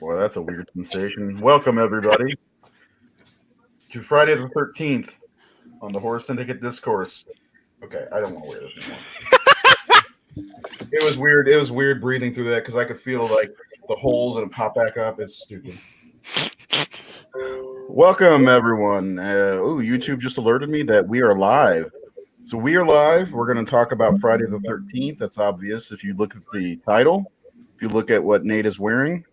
Boy, that's a weird sensation. Welcome, everybody, to Friday the 13th on the Horror Syndicate Discourse. Okay, I don't want to wear this anymore. It was weird. It was weird breathing through that because I could feel like the holes and it pop back up. It's stupid. Welcome, everyone. YouTube just alerted me that we are live. So we are live. We're going to talk about Friday the 13th. That's obvious if you look at the title. If you look at what Nate is wearing.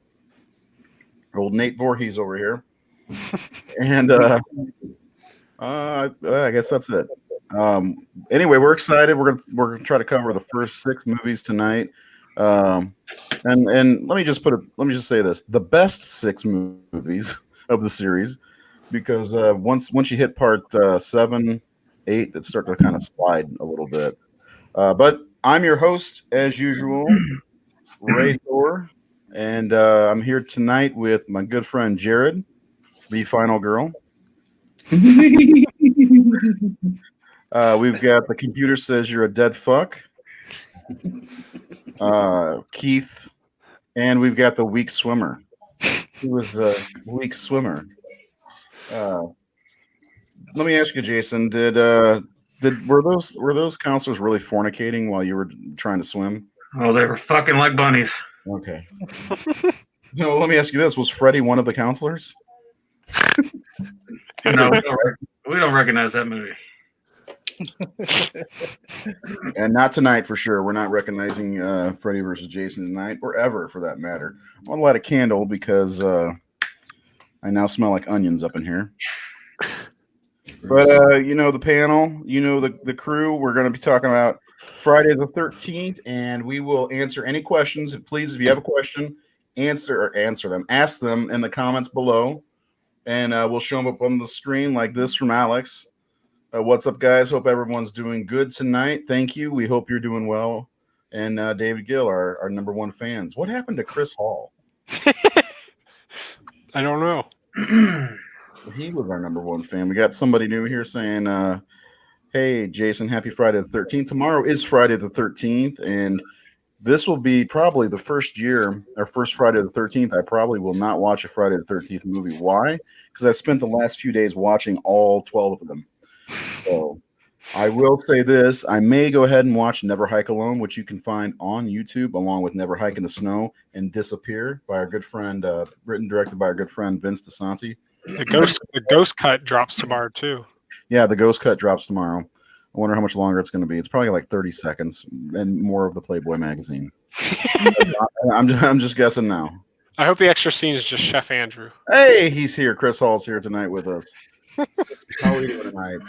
Old Nate Voorhees over here. And I guess that's it. Anyway, we're excited. We're gonna try to cover the first 6 movies tonight. And let me just say this: the best 6 movies of the series, because once you hit part 7, 8, it starts to kind of slide a little bit. But I'm your host as usual, Rayzor, and I'm here tonight with my good friend Jared, the final girl. We've got the computer says you're a dead fuck, Keith, and we've got the weak swimmer. He was a weak swimmer. Let me ask you, Jason, were those counselors really fornicating while you were trying to swim? Oh, they were fucking like bunnies. Okay. No, let me ask you this: was Freddie one of the counselors? No, we don't recognize that movie. And not tonight for sure. We're not recognizing Freddy versus Jason tonight, or ever for that matter. I want to light a candle because I now smell like onions up in here. But the panel, the crew. We're going to be talking about Friday the 13th, and we will answer any questions. Please, if you have a question, answer them. Ask them in the comments below, and we'll show them up on the screen like this from Alex. What's up, guys? Hope everyone's doing good tonight. Thank you. We hope you're doing well. And David Gill, our number 1 fans. What happened to Chris Hall? I don't know. He was our number 1 fan. We got somebody new here saying, hey, Jason, happy Friday the 13th. Tomorrow is Friday the 13th, and this will be probably the first Friday the 13th. I probably will not watch a Friday the 13th movie. Why? Because I spent the last few days watching all 12 of them. So I will say this: I may go ahead and watch Never Hike Alone, which you can find on YouTube, along with Never Hike in the Snow and Disappear by our good friend, written and directed by our good friend Vince DeSanti. The ghost cut drops tomorrow too. Yeah, the ghost cut drops tomorrow. I wonder how much longer it's going to be. It's probably like 30 seconds and more of the Playboy magazine. I'm just guessing now. I hope the extra scene is just Chef Andrew. Hey, he's here. Chris Hall's here tonight with us. How are you doing tonight?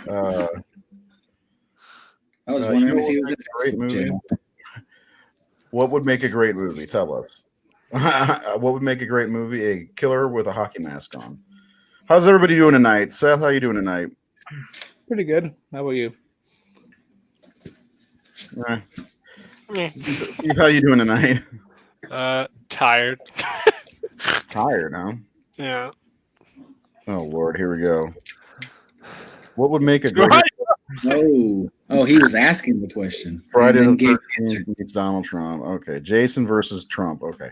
I was wondering if he was a great movie. What would make a great movie? Tell us. What would make a great movie? A killer with a hockey mask on. How's everybody doing tonight? Seth, how you doing tonight? Pretty good. How about you? Steve, how you doing tonight? Tired. Tired, huh? Yeah. Oh Lord, here we go. What would make a great? Oh, he was asking the question. Friday the 13th beats Donald Trump. Okay, Jason versus Trump. Okay,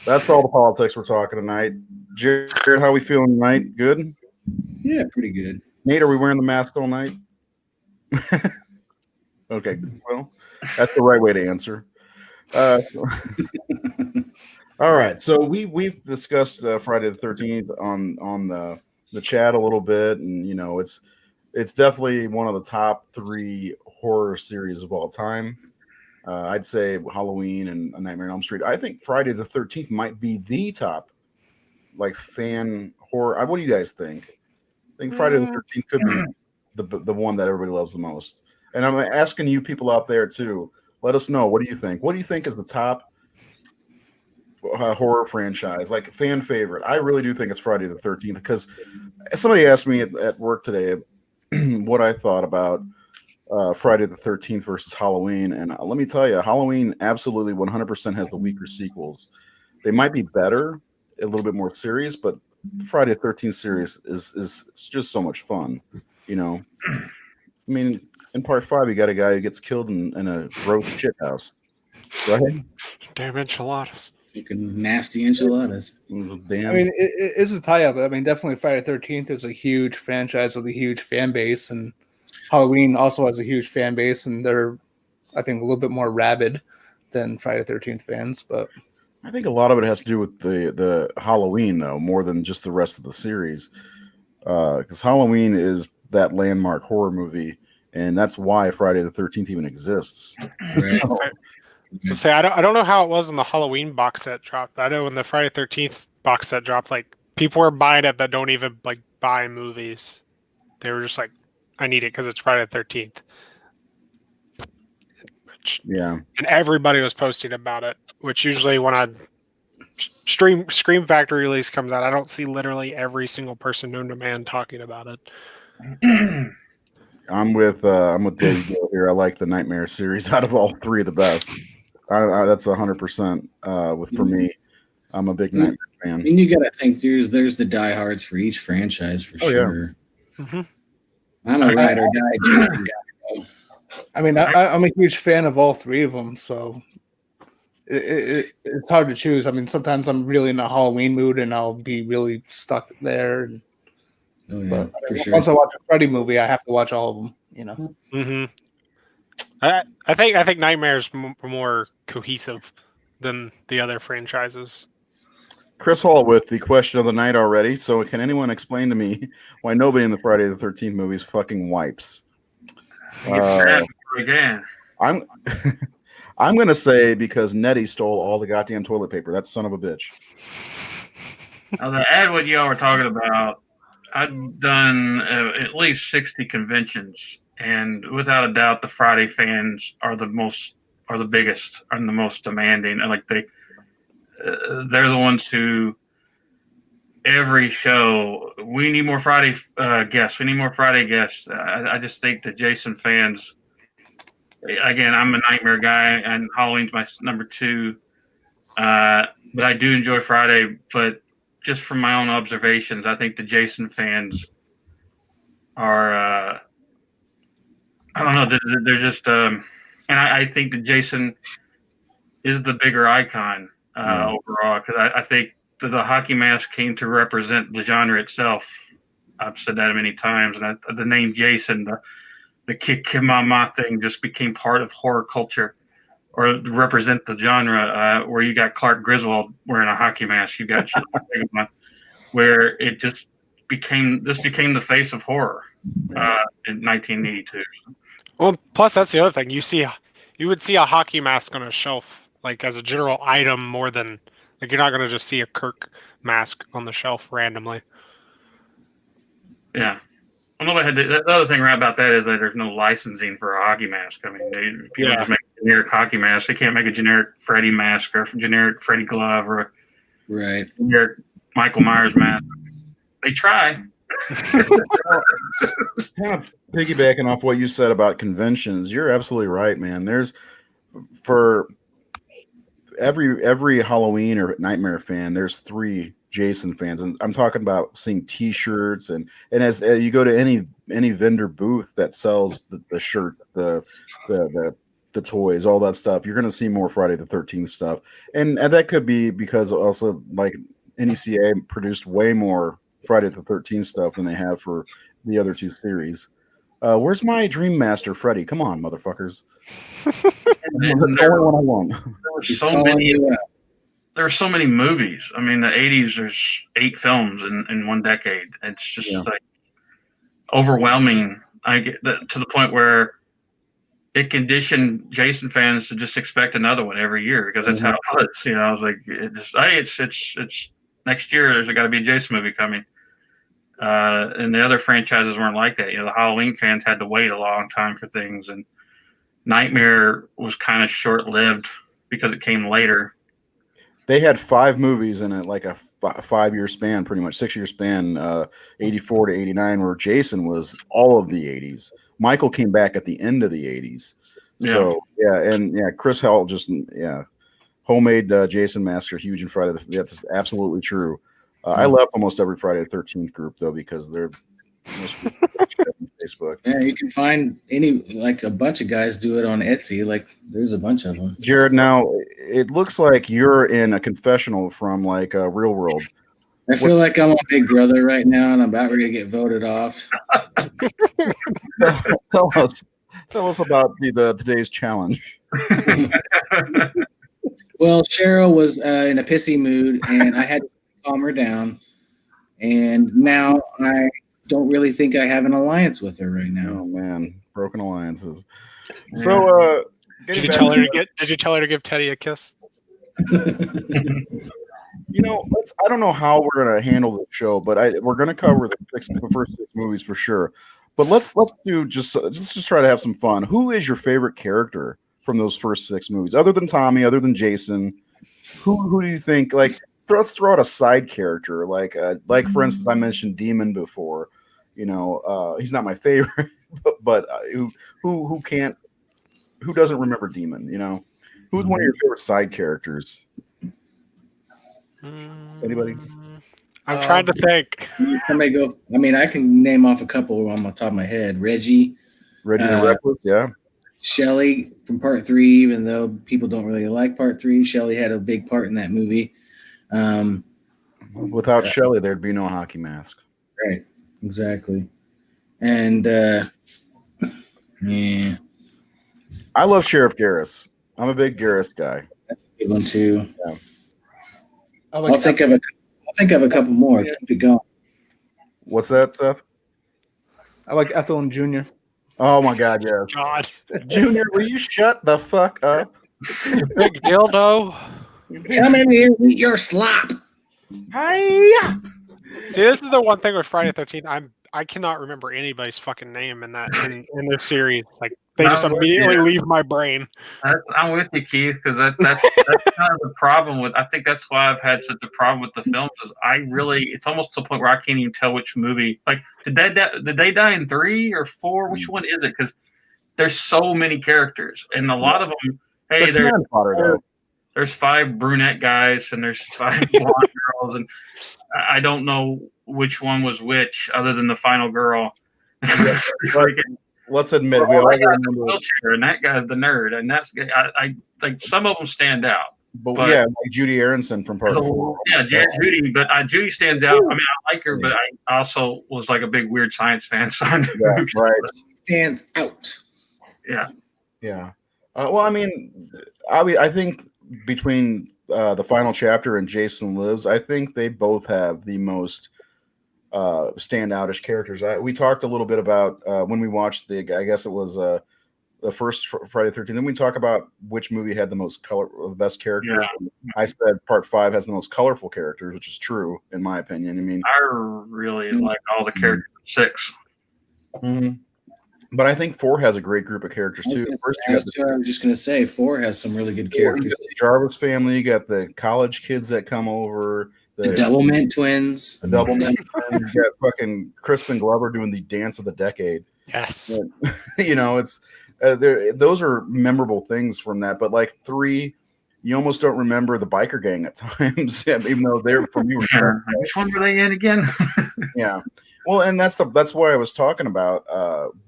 that's all the politics we're talking tonight. Jared, how we feeling tonight? Good. Yeah, pretty good. Nate, are we wearing the mask all night? Okay, well, that's the right way to answer. All right, so we've discussed Friday the 13th on the chat a little bit, and it's definitely one of the top 3 horror series of all time. I'd say Halloween and A Nightmare on Elm Street. I think Friday the 13th might be the top fan horror. What do you guys think? I think Friday the 13th could be the one that everybody loves the most. And I'm asking you people out there too. Let us know. What do you think? What do you think is the top horror franchise, like fan favorite? I really do think it's Friday the 13th because somebody asked me at work today what I thought about Friday the 13th versus Halloween, and let me tell you, Halloween absolutely 100% has the weaker sequels. They might be better, a little bit more serious, but Friday the 13th series is just so much fun. I mean, in part 5, you got a guy who gets killed in a gross shit house, right? Damn enchiladas. Fucking nasty enchiladas. Damn. I mean, it's a tie-up. I mean, definitely Friday the 13th is a huge franchise with a huge fan base, and Halloween also has a huge fan base, and they're, I think, a little bit more rabid than Friday the 13th fans. But I think a lot of it has to do with the Halloween, though, more than just the rest of the series. Because Halloween is that landmark horror movie, and that's why Friday the 13th even exists. Right. Say I don't know how it was when the Halloween box set dropped. I know when the Friday 13th box set dropped, like people were buying it that don't even like buy movies. They were just like, I need it because it's Friday the 13th. Yeah. And everybody was posting about it. Which usually when I Scream Factory release comes out, I don't see literally every single person known to man talking about it. I'm with David Gill here. I like the Nightmare series out of all three of the best. That's 100% for me. I'm a big Nightmare I fan. mean, you got to think there's the diehards for each franchise for sure. Yeah. Mm-hmm. I'm a ride or die Jason guy. Though. I mean, I'm a huge fan of all three of them, so it's hard to choose. I mean, sometimes I'm really in a Halloween mood, and I'll be really stuck there. Oh yeah, But for sure. once I watch a Freddy movie, I have to watch all of them. You know. Mm-hmm. I think Nightmare's more cohesive than the other franchises. Chris Hall with the question of the night already. So, can anyone explain to me why nobody in the Friday the 13th movies fucking wipes? Again. I'm gonna say because Nettie stole all the goddamn toilet paper. That son of a bitch. Now, to add what y'all were talking about, I've done at least 60 conventions, and without a doubt, the Friday fans are the biggest and the most demanding. And like they're the ones who every show we need more Friday guests. We need more Friday guests. I just think the Jason fans. Again, I'm a Nightmare guy, and Halloween's my number 2. But I do enjoy Friday. But just from my own observations, I think the Jason fans are, I don't know, they're just, and I think that Jason is the bigger icon overall, because I think the hockey mask came to represent the genre itself. I've said that many times, and the name Jason, the kick mama thing just became part of horror culture, or represent the genre, where you got Clark Griswold wearing a hockey mask, you got where it just became the face of horror in 1982. Well, plus that's the other thing. You would see a hockey mask on a shelf, like as a general item, more than like you're not going to just see a Kirk mask on the shelf randomly. Yeah. I don't know what the other thing right about that is that there's no licensing for a hockey mask. I mean, people just make a generic hockey mask. They can't make a generic Freddy mask or a generic Freddy glove or a generic Michael Myers mask. They try. Kind of piggybacking off what you said about conventions, you're absolutely right, man. There's for every Halloween or Nightmare fan, there's 3 Jason fans, and I'm talking about seeing T-shirts and as you go to any vendor booth that sells the shirt, the toys, all that stuff, you're going to see more Friday the 13th stuff, and that could be because also like NECA produced way more Friday the 13th stuff than they have for the other 2 series. Where's my Dream Master Freddy? Come on, motherfuckers! That's the only one I want. There were so many movies. I mean, the 80s, there's 8 films in one decade. It's just like overwhelming. I get to the point where it conditioned Jason fans to just expect another one every year because that's how it was. You know, I was like, it's next year. There's got to be a Jason movie coming. And the other franchises weren't like that. You know, the Halloween fans had to wait a long time for things, and Nightmare was kind of short-lived because it came later. They had 5 movies in it, like a 5-year span, pretty much 6-year span, 84 to 89, where Jason was all of the 80s. Michael came back at the end of the 80s. So, Chris Hall homemade Jason masks are huge in Friday. That's absolutely true. I love almost every Friday the 13th group, though, because Facebook. Yeah, you can find a bunch of guys do it on Etsy. Like there's a bunch of them. Jared, now it looks like you're in a confessional from like a Real World. I feel like I'm on Big Brother right now, and I'm about ready to get voted off. Tell us about today's challenge. Well, Cheryl was in a pissy mood, and I had to calm her down. And now I don't really think I have an alliance with her right now. Oh man, broken alliances. So, Did you tell her to give Teddy a kiss? You know, I don't know how we're gonna handle the show, but we're gonna cover the first 6 movies for sure. But let's just try to have some fun. Who is your favorite character from those first 6 movies, other than Tommy, other than Jason? Who do you think? Like, let's throw out a side character, like for instance, I mentioned Demon before. You know, he's not my favorite, but who doesn't remember Demon? You know, who's one of your favorite side characters? Anybody? I'm trying to think. Somebody go. I mean, I can name off a couple on the top of my head. Reggie the Reckless, yeah. Shelley from Part 3, even though people don't really like Part 3, Shelley had a big part in that movie. Without Shelley, there'd be no Hockey Mask. Right, exactly. And yeah, I love Sheriff Garris. I'm a big Garris guy. that's a good one too. Yeah. I'll think of a couple more. Yeah. Keep it going. What's that, Seth? I like Ethel and Junior. Oh my God, yes. God, Junior, will you shut the fuck up? big dildo. Come in here and eat your slop. Hiya! See, this is the one thing with Friday the 13th. I cannot remember anybody's fucking name in their series. Like they just immediately leave my brain. I'm with you, Keith, because that's kind of the problem with. I think that's why I've had such a problem with the films. Is it's almost to the point where I can't even tell which movie. Like, did they die in 3 or 4? Which one is it? Because there's so many characters, and a lot of them. Hey, there's 5 brunette guys and there's 5 blonde girls, and I don't know which one was which, other than the final girl. Let's admit, we all remember. Wheelchair, and that guy's the nerd, and that's I like some of them stand out. But yeah, like Judy Aronson from Part 4. Yeah, Judy, but Judy stands out. I mean, I like her, but I also was like a big Weird Science fan. So Yeah, right. Stands out. Yeah. Yeah. Well, I mean, I think between the final chapter and Jason Lives, I think they both have the most standoutish characters. We talked a little bit about when we watched I guess it was the first Friday the 13th. Then we talk about which movie had the best characters. Yeah. I said Part 5 has the most colorful characters, which is true in my opinion. I mean, I really like all the characters in 6. Mm-hmm. But I think 4 has a great group of characters too. I was just gonna say 4 has some really good characters. You got the Jarvis family, you got the college kids that come over, the Doublemint twins. The Doublemint twins. You got fucking Crispin Glover doing the dance of the decade. Yes. You know, it's those are memorable things from that. But like 3, you almost don't remember the biker gang at times, even though they're from you. Which one were they in again? Yeah. Well, and that's why I was talking about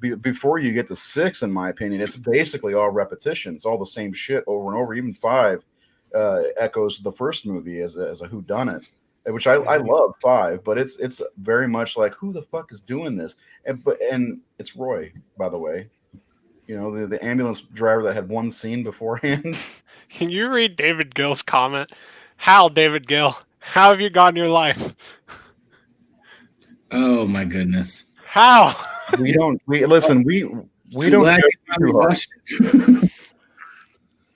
before you get to 6. In my opinion, it's basically all repetition. It's all the same shit over and over. Even 5 echoes the first movie as a whodunit, which I love 5, but it's very much like, who the fuck is doing this? And it's Roy, by the way. You know, the ambulance driver that had one scene beforehand. Can you read David Gill's comment? How, David Gill? How have you gotten your life? Oh my goodness! How? We don't don't. Glad you watched it.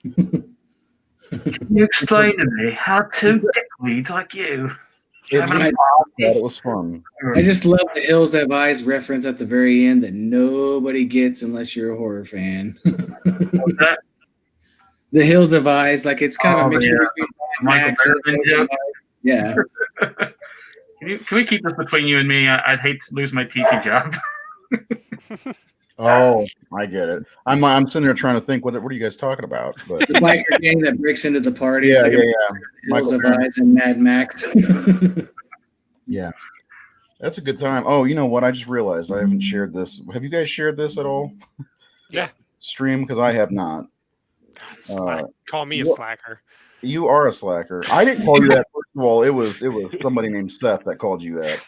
Can you explain to me how 2 dickweeds like you? It was fun. I just love the Hills Have Eyes reference at the very end that nobody gets unless you're a horror fan. What's that? The Hills Have Eyes, like it's kind of a mixture between Michael Berryman joke. Yeah. Can we keep this between you and me? I'd hate to lose my teaching job. Oh, I get it. I'm sitting there trying to think what are you guys talking about? But the biker gang that breaks into the party. Yeah. Hills Have Eyes and Mad Max. Yeah. That's a good time. Oh, you know what? I just realized I haven't shared this. Have you guys shared this at all? Yeah. Stream, because I have not. Call me a what- slacker. You are a slacker. I didn't call you that. First of all, it was somebody named Seth that called you that.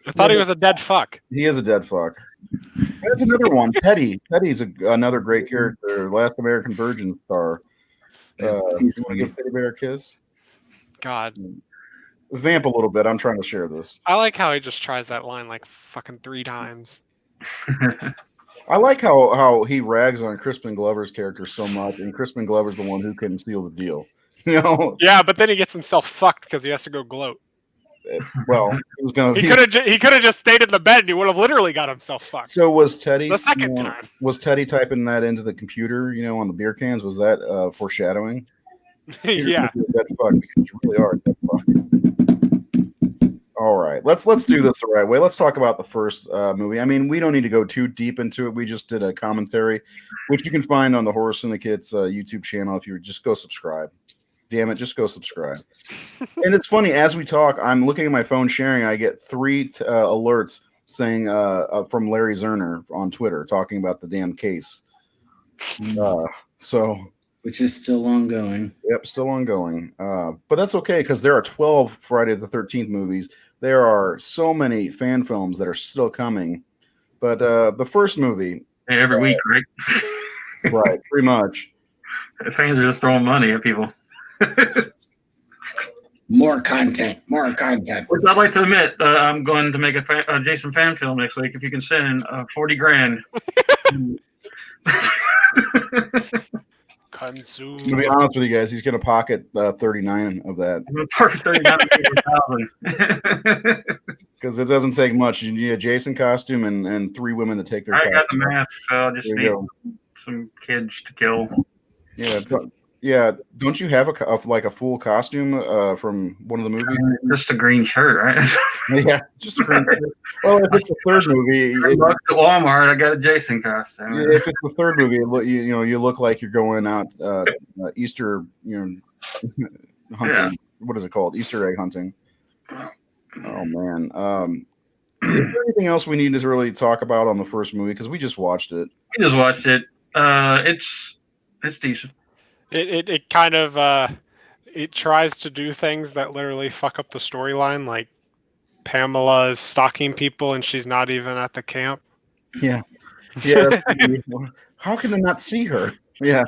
I thought he was a dead fuck. He is a dead fuck. That's another one. Teddy. Teddy's another great character. Last American Virgin star. He's You want to funny. give Teddy Bear a kiss? God. Vamp a little bit. I'm trying to share this. I like how he just tries that line like fucking 3 times. I like how he rags on Crispin Glover's character so much, and Crispin Glover's the one who can seal the deal. You know, Yeah, but then he gets himself fucked because he has to go gloat. well, he was gonna. He could have just stayed in the bed and he would have literally got himself fucked. So was Teddy The second time. Was Teddy typing that into the computer? You know, on the beer cans. Was that foreshadowing? Yeah. You're a dead fuck because you really are a dead fuck. All right, let's do this the right way. Let's talk about the first movie. I mean, we don't need to go too deep into it. We just did a commentary, which you can find on the Horror Syndicate's YouTube channel. If you just go subscribe. Damn it, just go subscribe. And it's funny, as we talk, I'm looking at my phone sharing. I get 3 alerts saying from Larry Zerner on Twitter talking about the damn case. So, Which is still ongoing. yep, still ongoing. But that's okay because there are 12 Friday the 13th movies. There are so many fan films that are still coming. But the first movie, Every week, right? right, pretty much. Fans are just throwing money at people. More content. Which I'd like to admit, I'm going to make a Jason fan film next week. If you can send 40 grand. Consume. To be honest with you guys, he's going to pocket 39 of that I'm going to park 39,000. because it doesn't take much. You need a Jason costume and 3 women to take their. I got the costume. mask, so I just There need you some kids to kill. Yeah. Don't you have a full costume from one of the movies? Just a green shirt, right? Yeah, just a green shirt. Well, if it's the third movie, $3 at Walmart, I got a Jason costume. if it's the third movie, you look like you're going out Easter, hunting. Yeah. What is it called? Easter egg hunting. Oh man. Is there anything else we need to really talk about on the first movie? Because we just watched it. We just watched it. It's decent. It kind of it tries to do things that literally fuck up the storyline, like Pamela is stalking people and she's not even at the camp. Yeah. How can they not see her? Yeah.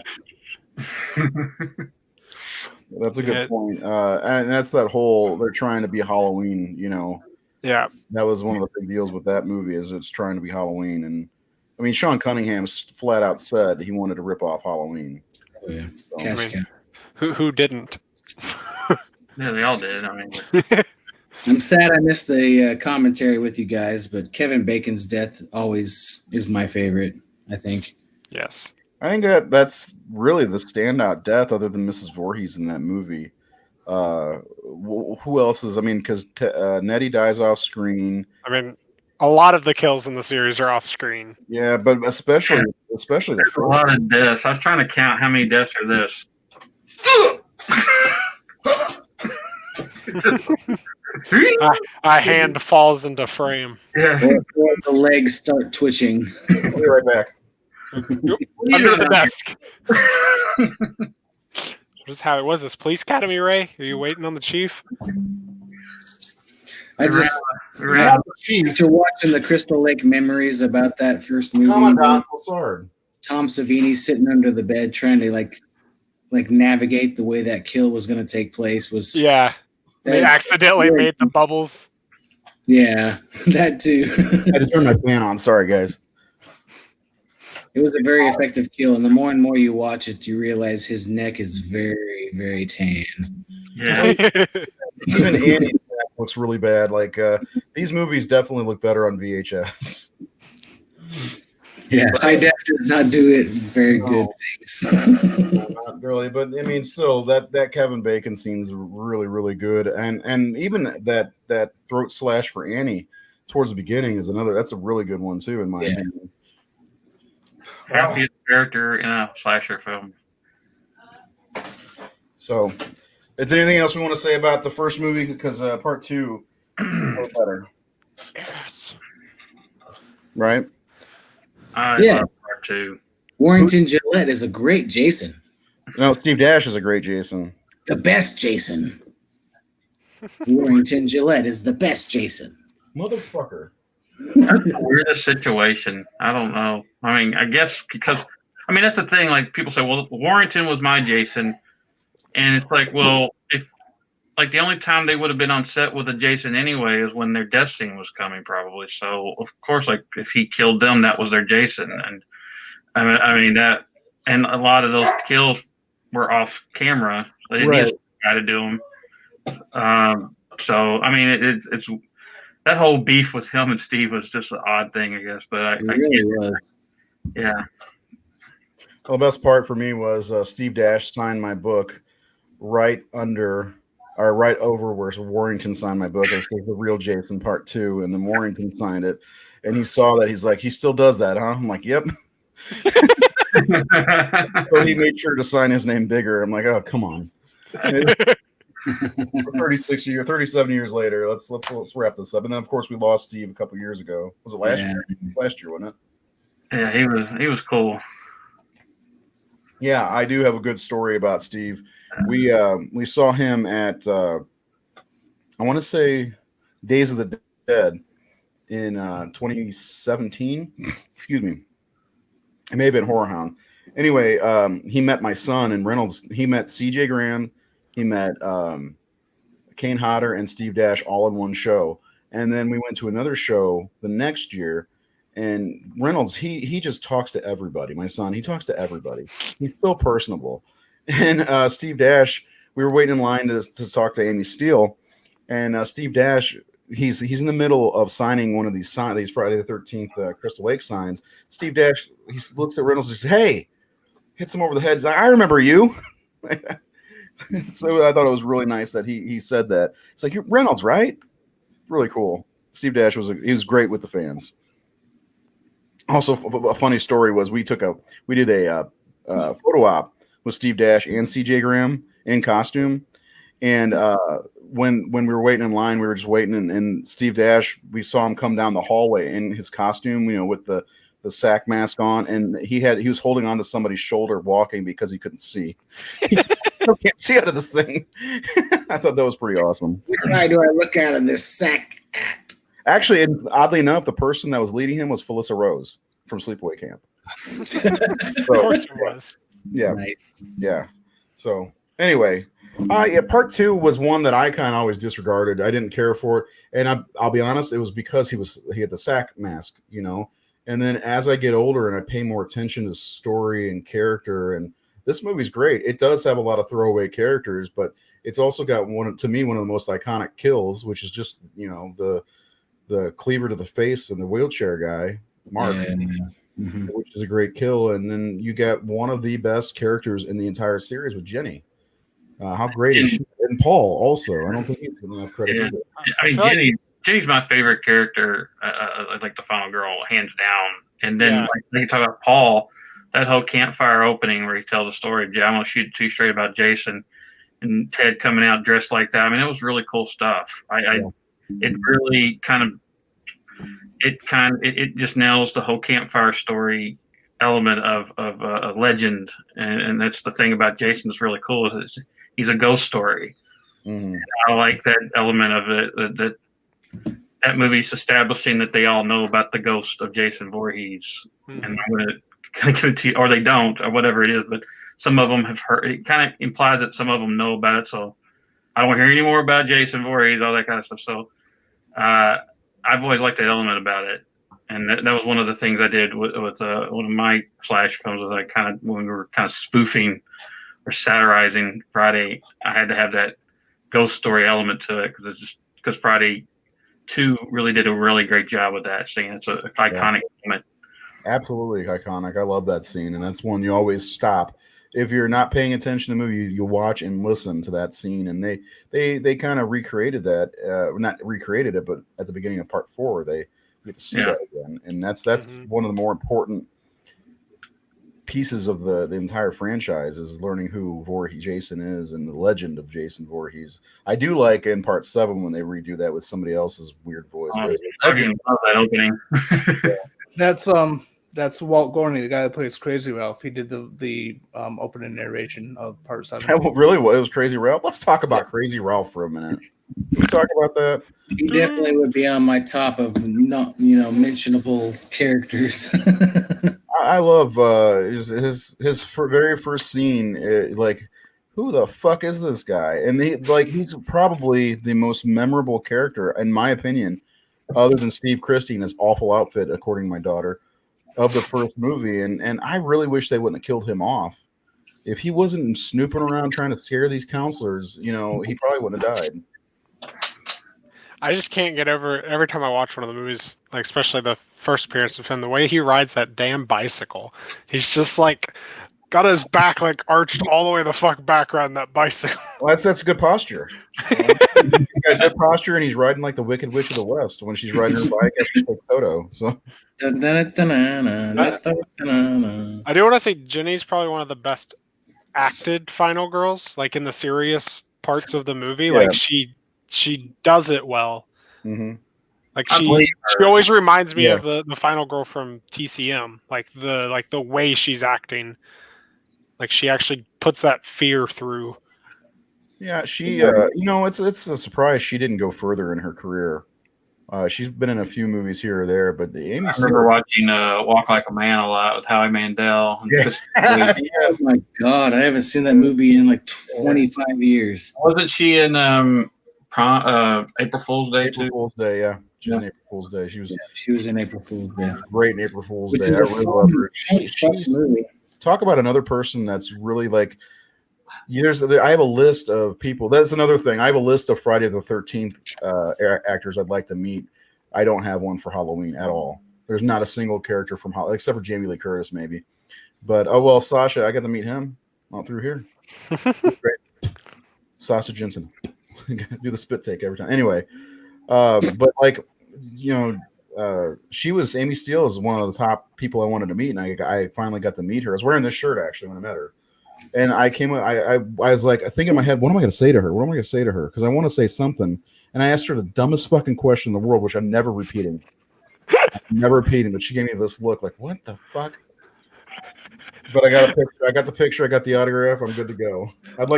That's a good point. And that's that whole they're trying to be Halloween, Yeah. That was one of the big deals with that movie is it's trying to be Halloween. And I mean, Sean Cunningham flat out said he wanted to rip off Halloween. Oh, yeah. So, Cash cow. Who didn't? Yeah, they all did. I mean, I'm sad I missed the commentary with you guys, but Kevin Bacon's death always is my favorite, I think. Yes. I think that's really the standout death other than Mrs. Voorhees in that movie. Who else is? I mean, because Nettie dies off screen. I mean, a lot of the kills in the series are off screen. Yeah, but especially the there's a first. lot of deaths. I was trying to count how many deaths are this. A hand falls into frame. Yeah. Or the legs start twitching. I'll be right back. Under the desk. What is this? Police Academy, Ray? Are you waiting on the chief? I just after watching the Crystal Lake memories about that first movie, Tom Savini sitting under the bed trying to like navigate the way that kill was going to take place was They accidentally made the bubbles. Yeah, that too. I had to turn my fan on. Sorry, guys. It was a very effective kill, and the more and more you watch it, you realize his neck is very, very tan. Yeah. Even Annie's neck looks really bad. Like these movies definitely look better on VHS. Yeah, high def does not do it very good things. Not really, but I mean, still, that Kevin Bacon scene's really, really good, and even that throat slash for Annie towards the beginning is another. That's a really good one too, in my opinion. Happiest character in a slasher film. So, is there anything else we want to say about the first movie? Because part two was better. Yes. Right? I Yeah. love part 2. Warrington Gillette is a great Jason. No, Steve Dash is a great Jason. The best Jason. Warrington Gillette is the best Jason. Motherfucker. That's the weirdest situation. I don't know. I mean, I guess because that's the thing. Like people say, well, Warrington was my Jason, and it's like, well, if like the only time they would have been on set with a Jason anyway is when their death scene was coming, probably. So of course, like if he killed them, that was their Jason, and I mean that, and a lot of those kills were off camera. They didn't use a guy to do them. So I mean, it's that whole beef with him and Steve was just an odd thing, I guess. But It really was. Yeah. Well, the best part for me was Steve Dash signed my book right under or right over where Warrington signed my book. It was The Real Jason Part 2, and then Warrington signed it. And he saw that. He's like, he still does that, huh? I'm like, yep. So he made sure to sign his name bigger. I'm like, oh, come on. 37 years later, let's wrap this up. And then of course we lost Steve a couple years ago. Was it last year? Last year, wasn't it? Yeah, he was cool. Yeah, I do have a good story about Steve. We saw him at I want to say Days of the Dead in 2017. Excuse me. It may have been Horror Hound. Anyway, he met my son and Reynolds. He met CJ Graham. He met Kane Hodder and Steve Dash all in one show. And then we went to another show the next year. And Reynolds, he just talks to everybody. My son, he talks to everybody. He's so personable. And Steve Dash, we were waiting in line to talk to Amy Steele. And Steve Dash, he's in the middle of signing one of these Friday the 13th Crystal Lake signs. Steve Dash, he looks at Reynolds and says, "Hey," hits him over the head. He's like, "I remember you." So I thought it was really nice that he said that. It's like, "You're Reynolds, right?" Really cool. Steve Dash he was great with the fans. Also, a funny story was we did a photo op with Steve Dash and CJ Graham in costume, and when we were waiting in line, we were just waiting, and Steve Dash, we saw him come down the hallway in his costume, with the sack mask on, and he was holding on to somebody's shoulder walking because he couldn't see. I can't see out of this thing. I thought that was pretty awesome. Which eye do I look out of this sack at? Actually, and oddly enough, the person that was leading him was Felissa Rose from Sleepaway Camp. Of course it was. Yeah. Nice. Yeah. So anyway, part 2 was one that I kind of always disregarded. I didn't care for it, and I'll be honest, it was because he had the sack mask, And then as I get older and I pay more attention to story and character, and this movie's great. It does have a lot of throwaway characters, but it's also got one of the most iconic kills, which is just the cleaver to the face and the wheelchair guy, Mark, which is a great kill. And then you got one of the best characters in the entire series with Jenny. How great is she? And Paul also. I don't think he's enough credit either. I mean, Jenny's my favorite character, like the final girl, hands down. And then like you talk about Paul, that whole campfire opening where he tells a story of, I'm gonna shoot two straight about Jason, and Ted coming out dressed like that. I mean, it was really cool stuff. It really it just nails the whole campfire story element of a legend, and that's the thing about Jason that's really cool is he's a ghost story. Mm-hmm. I like that element of it. That movie's establishing that they all know about the ghost of Jason Voorhees, and I'm going to give it to you, or they don't, or whatever it is. But some of them have heard. It kind of implies that some of them know about it. So I don't hear any more about Jason Voorhees, all that kind of stuff. So I've always liked that element about it, and that was one of the things I did with one of my Flash films. Was when we were kind of spoofing or satirizing Friday, I had to have that ghost story element to it because Friday 2 really did a really great job with that scene. It's an iconic moment. Absolutely iconic. I love that scene, and that's one you always stop. If you're not paying attention to the movie, you watch and listen to that scene, and they kind of recreated that. Not recreated it, but at the beginning of part 4, they get to see that again, and that's one of the more important pieces of the entire franchise is learning who Jason is and the legend of Jason Voorhees. I do like in part 7 when they redo that with somebody else's weird voice. I fucking love that opening. That's Walt Gorney, the guy that plays Crazy Ralph. He did the opening narration of part 7. Really, it was Crazy Ralph. Let's talk about Crazy Ralph for a minute. Can we talk about that? He definitely would be on my top of not mentionable characters. I love his very first scene. Like, who the fuck is this guy? And he's probably the most memorable character, in my opinion, other than Steve Christie in his awful outfit, according to my daughter, of the first movie. And I really wish they wouldn't have killed him off. If he wasn't snooping around trying to scare these counselors, he probably wouldn't have died. I just can't get over every time I watch one of the movies, like especially the first appearance of him, the way he rides that damn bicycle. He's just like got his back like arched all the way the fuck back around that bicycle. Well, that's good posture. He's got good posture, and he's riding like the Wicked Witch of the West when she's riding her bike after she takes Toto. So I do want to say Jenny's probably one of the best acted final girls, like in the serious parts of the movie. Yeah. Like she does it well. Mm-hmm. Like she always reminds me of the final girl from TCM. Like the way she's acting. Like she actually puts that fear through. Yeah, she it's a surprise she didn't go further in her career. She's been in a few movies here or there, but I remember watching Walk Like a Man a lot with Howie Mandel. Oh my god, I haven't seen that movie in like 25 years. Wasn't she in April Fool's Day too? April Fool's Day, yeah. She was in April Fool's Day. She was in April Fool's Day. Great in April Fool's Day. I really love her. She's talk about another person that's really like. I have a list of people. That's another thing. I have a list of Friday the 13th actors I'd like to meet. I don't have one for Halloween at all. There's not a single character from Halloween except for Jamie Lee Curtis, maybe. But Sasha, I got to meet him all through here. Great. Sasha Jensen. Do the spit take every time. Anyway, but Amy Steele is one of the top people I wanted to meet, and I finally got to meet her. I was wearing this shirt actually when I met her. And I was like, I think in my head, what am I going to say to her? Because I want to say something. And I asked her the dumbest fucking question in the world, which I'm never repeating. But she gave me this look like, what the fuck? But I got a picture. I got the picture. I got the autograph. I'm good to go.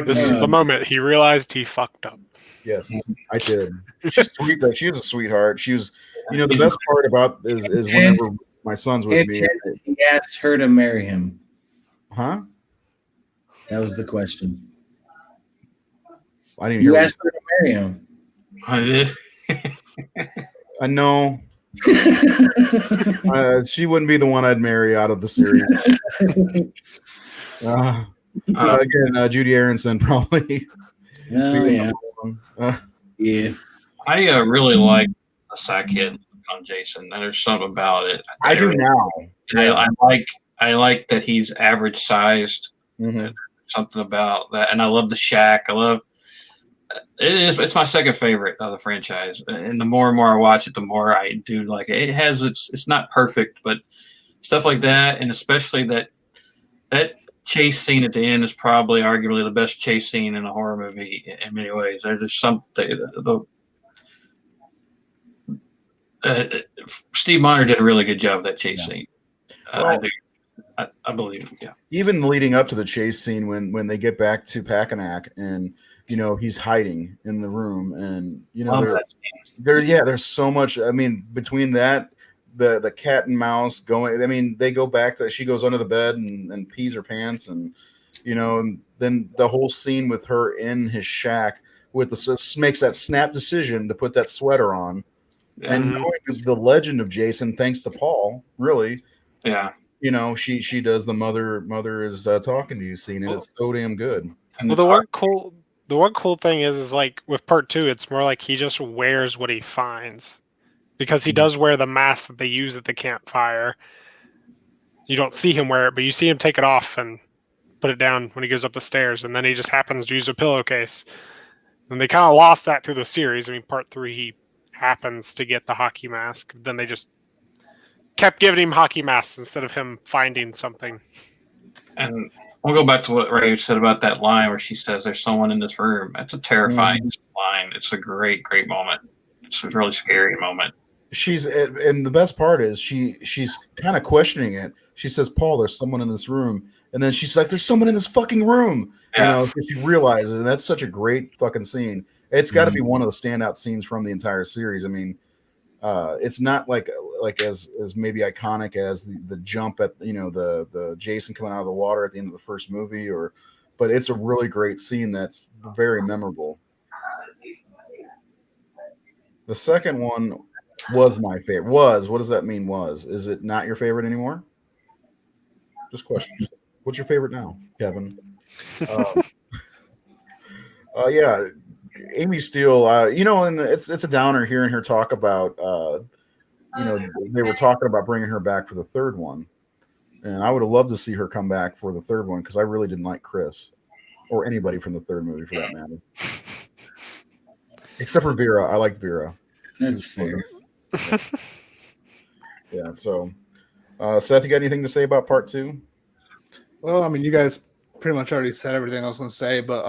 This is the moment he realized he fucked up. Yes, I did. She's sweet. Though. She was a sweetheart. She was, the best part about is whenever my son's with me. He asked her to marry him. Huh? That was the question. I didn't hear. You asked her to marry him. I did. I know. She wouldn't be the one I'd marry out of the series. Again, Judy Aronson probably. Oh yeah. Yeah. I really like the sidekick on Jason. There's something about it. I do now. I like that he's average sized. Mm-hmm. Something about that, and I love the shack. I love it. It's my second favorite of the franchise, and the more and more I watch it, the more I do like it. It has it's not perfect, but stuff like that, and especially that chase scene at the end is probably arguably the best chase scene in a horror movie in many ways. There's just something. Steve Miner did a really good job of that chase scene. I believe, yeah. Even leading up to the chase scene when they get back to Packanack and he's hiding in the room and there's so much. I mean, between that the cat and mouse going. I mean, they go back to she goes under the bed and pees her pants and and then the whole scene with her in his shack with makes that snap decision to put that sweater on and knowing the legend of Jason thanks to Paul really. Yeah. She does the mother is talking to you scene, and it's so damn good. Well, the one cool thing is like with part 2, it's more like he just wears what he finds, because he does wear the mask that they use at the campfire. You don't see him wear it, but you see him take it off and put it down when he goes up the stairs, and then he just happens to use a pillowcase. And they kind of lost that through the series. I mean, part 3, he happens to get the hockey mask. Then they just kept giving him hockey masks instead of him finding something. And we'll go back to what Ray said about that line where she says, "There's someone in this room." That's a terrifying line. It's a great, great moment. It's a really scary moment. And the best part is she's kind of questioning it. She says, "Paul, there's someone in this room," and then she's like, "There's someone in this fucking room." Yeah. You know, 'cause she realizes, and that's such a great fucking scene. It's got to be one of the standout scenes from the entire series. I mean, it's not like as maybe iconic as the jump at the Jason coming out of the water at the end of the first movie, but it's a really great scene that's very memorable. The second one was my favorite. What does that mean? Is it not your favorite anymore? Just questions. What's your favorite now, Kevin? Yeah, Amy Steele. And it's a downer hearing her talk about. They were talking about bringing her back for the third one, and I would have loved to see her come back for the third one because I really didn't like Chris or anybody from the third movie for that matter, except for Vera. I liked Vera. That's fair. Yeah. So, Seth, you got anything to say about part 2? Well, I mean, you guys pretty much already said everything I was going to say, but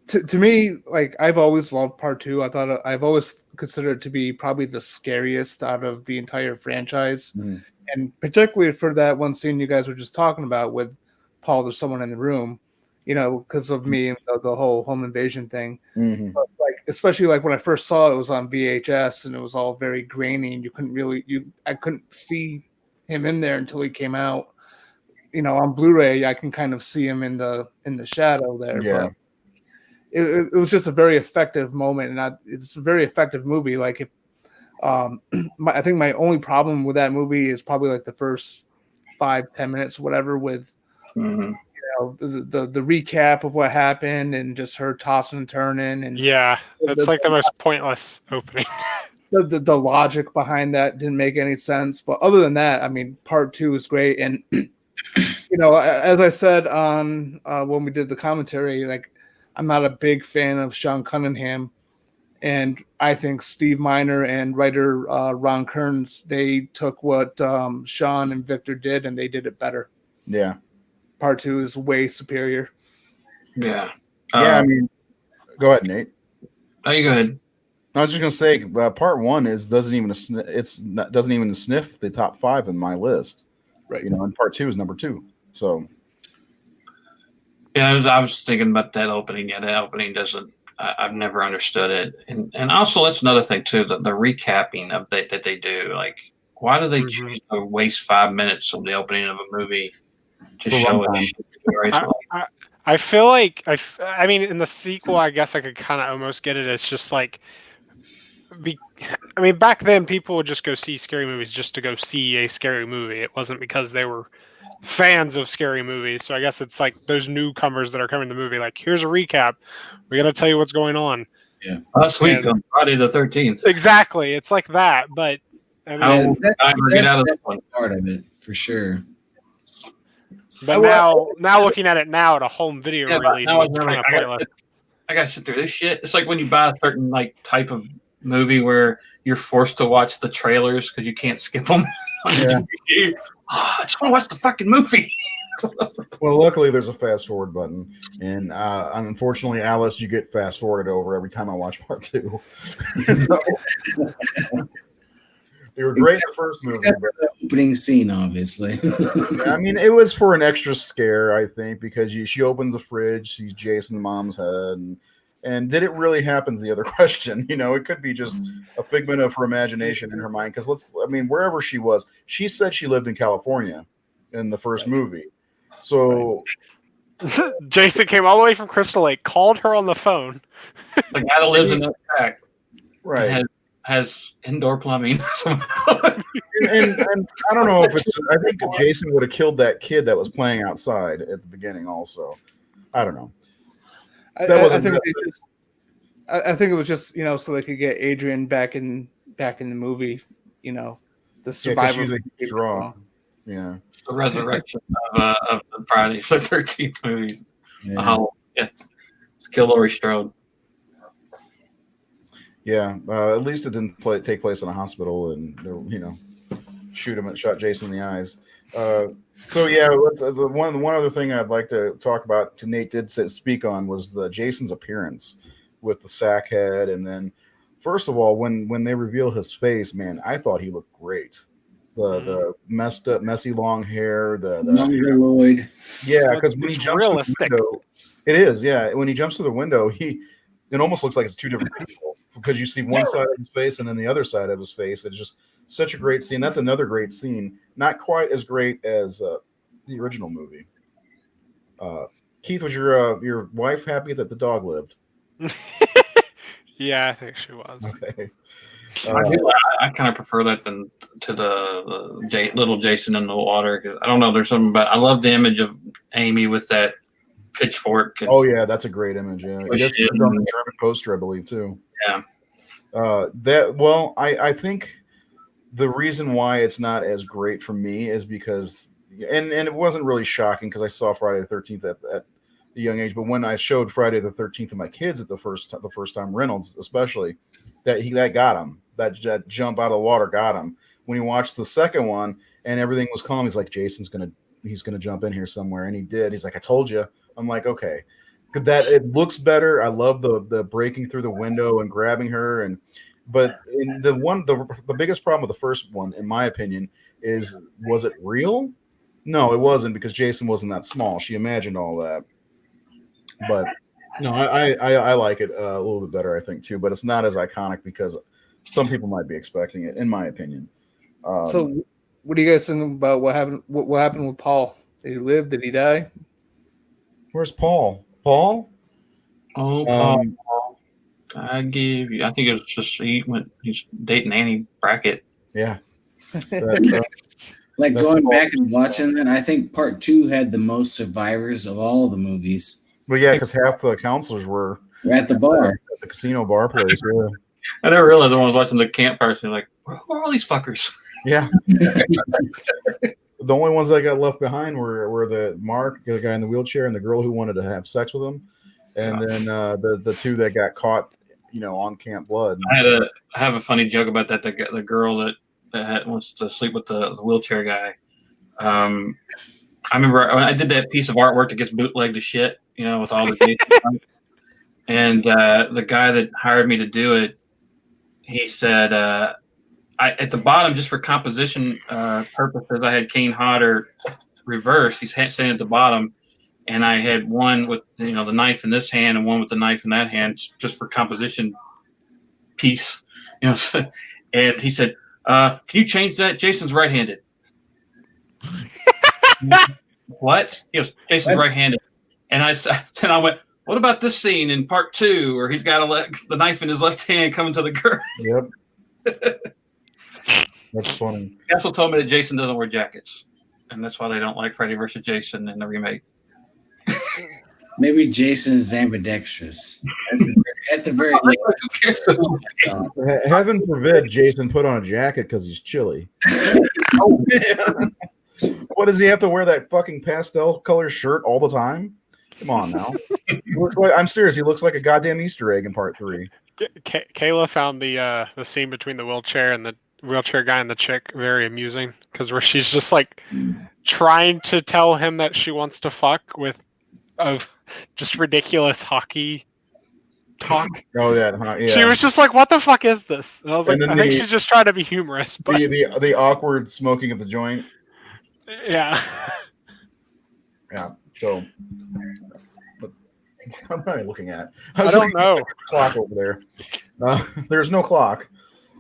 to me, like, I've always loved part 2. I've always considered it to be probably the scariest out of the entire franchise, and particularly for that one scene you guys were just talking about with Paul, there's someone in the room, because of me and the whole home invasion thing. But especially like when I first saw it was on VHS and it was all very grainy and I couldn't see him in there until he came out. On Blu-ray I can kind of see him in the shadow there. Yeah. But it was just a very effective moment, and it's a very effective movie. Like if I think my only problem with that movie is probably like the first 5-10 minutes, whatever, with the recap of what happened and just her tossing and turning, and that's like the most pointless opening. The logic behind that didn't make any sense. But other than that, I mean, part 2 is great. And as I said on when we did the commentary, like, I'm not a big fan of Sean Cunningham, and I think Steve Miner and writer Ron Kearns, they took what Sean and Victor did and they did it better. Yeah. Part 2 is way superior. Yeah. I mean, go ahead, Nate. Oh, you go ahead. I was just gonna say, part 1 doesn't even sniff the top 5 in my list, right? And part 2 is number 2. So, yeah, I was thinking about that opening. Yeah, that opening doesn't. I've never understood it, and also that's another thing too. The recapping of that they do. Like, why do they choose to waste 5 minutes of the opening of a movie to show it? I feel like I mean, in the sequel, I guess I could kind of almost get it. It's just like, I mean, back then people would just go see scary movies just to go see a scary movie. It wasn't because they were fans of scary movies. So I guess it's like those newcomers that are coming to the movie, like, here's a recap. We got to tell you what's going on. Yeah. Last week on Friday the 13th. Exactly. It's like that. But I mean, get out of this one. Part of it for sure. But now looking at it now at a home video release, it's kind of pointless. I gotta sit through this shit. It's like when you buy a certain like type of movie where you're forced to watch the trailers because you can't skip them. Yeah. I just want to watch the fucking movie. Well, luckily there's a fast forward button, and unfortunately, Alice, you get fast forwarded over every time I watch part 2. So, they were great in the first movie. The opening scene, obviously. I mean, it was for an extra scare, I think, because she opens the fridge, sees Jason's mom's head, and did it really happen is the other question. It could be just a figment of her imagination in her mind. Because wherever she was, she said she lived in California in the first movie. So Jason came all the way from Crystal Lake, called her on the phone. The guy that lives in that shack, right, has indoor plumbing. and I don't know if I think Jason would have killed that kid that was playing outside at the beginning. Also, I don't know. I think it was just so they could get Adrian back in the movie. The survivor. Yeah, she's draw. Yeah, the resurrection of the Friday the 13th movies. Yeah. Let's kill Laurie Strode. Yeah, at least it didn't take place in a hospital, and shot Jason in the eyes. So yeah, the one other thing I'd like to talk about. Nate did speak on was the Jason's appearance with the sack head, and then first of all, when they reveal his face, man, I thought he looked great. The messed up, messy long hair, the mongoloid. Yeah, because when he It's jumps realistic. through the window, it is. Yeah, when he jumps through the window, it almost looks like it's two different people because you see one side of his face and then the other side of his face. It's just such a great scene. That's another great scene. Not quite as great as the original movie. Keith, was your wife happy that the dog lived? Yeah, I think she was. Okay. I kind of prefer that than to the little Jason in the water, because I don't know. There's something about I love the image of Amy with that pitchfork. And, Oh yeah, that's a great image. Yeah, it's on the German poster, I believe, too. Yeah. I think the reason why it's not as great for me is because, and it wasn't really shocking because I saw Friday the 13th at the young age, but when I showed Friday the 13th to my kids at the first time, Reynolds especially, that got him. That jump out of the water got him. When he watched the second one and everything was calm, he's like, Jason's gonna jump in here somewhere, and he did. He's like, I told you. I'm like, okay, that it looks better. I love the breaking through the window and grabbing her, but in the biggest problem with the first one, in my opinion, was it real? No, it wasn't, because Jason wasn't that small. She imagined all that. But no, I like it a little bit better, I think, too. But it's not as iconic because some people might be expecting it, in my opinion. So, what do you guys think about what happened? What happened with Paul? Did he live? Did he die? Where's Paul? Paul? Oh, Paul. I think it was just he's dating Annie Brackett. Yeah. Like going back and watching that, I think part 2 had the most survivors of all the movies. But yeah, because half the counselors were at the bar, at the casino bar place. Yeah. I never realized when I was watching the campfire scene, like, who are all these fuckers? Yeah. The only ones that got left behind were the Mark, the guy in the wheelchair, and the girl who wanted to have sex with him, and then the two that got caught, on Camp Blood. I have a funny joke about that. The girl that wants to sleep with the wheelchair guy. I remember when I did that piece of artwork that gets bootlegged to shit, with all the dates. And the guy that hired me to do it, he said, at the bottom, just for composition purposes, I had Kane Hodder reverse. He's standing at the bottom, and I had one with the knife in this hand and one with the knife in that hand, just for composition piece. And he said, "Can you change that? Jason's right-handed." What? He goes, Jason's right-handed, and I went, what about this scene in part 2 where he's got the knife in his left hand coming to the girl? Yep. That's funny. He also told me that Jason doesn't wear jackets, and that's why they don't like Freddy vs. Jason in the remake. Maybe Jason is ambidextrous. At the very least. Heaven forbid Jason put on a jacket because he's chilly. Oh, man. What, does he have to wear that fucking pastel color shirt all the time? Come on now. I'm serious. He looks like a goddamn Easter egg in part 3. Kayla found the scene between the wheelchair and the wheelchair guy and the chick very amusing, because where she's just like trying to tell him that she wants to fuck with just ridiculous hockey talk. Oh yeah. She was just like, "What the fuck is this?" And I was like, "I think she's just trying to be humorous." But the awkward smoking of the joint. Yeah. Yeah. So, what am I looking at? I don't know. At the clock over there. There's no clock.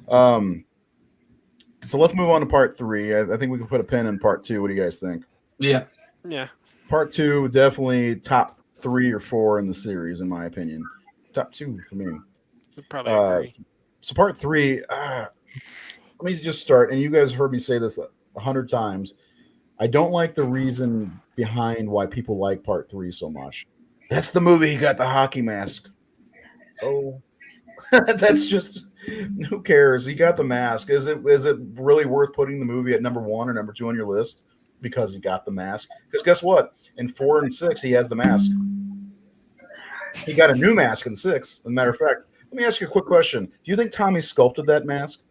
So let's move on to part 3. I think we can put a pin in part 2. What do you guys think? Yeah. Yeah. Part 2, definitely top 3 or 4 in the series, in my opinion. Top 2 for me. Probably agree. So part 3, let me just start. And you guys heard me say this 100 times. I don't like the reason behind why people like part 3 so much. That's the movie he got the hockey mask. So that's just, who cares? He got the mask. Is it really worth putting the movie at number 1 or number 2 on your list because he got the mask? Because guess what? In 4 and 6, he has the mask. He got a new mask in 6. As a matter of fact, let me ask you a quick question. Do you think Tommy sculpted that mask?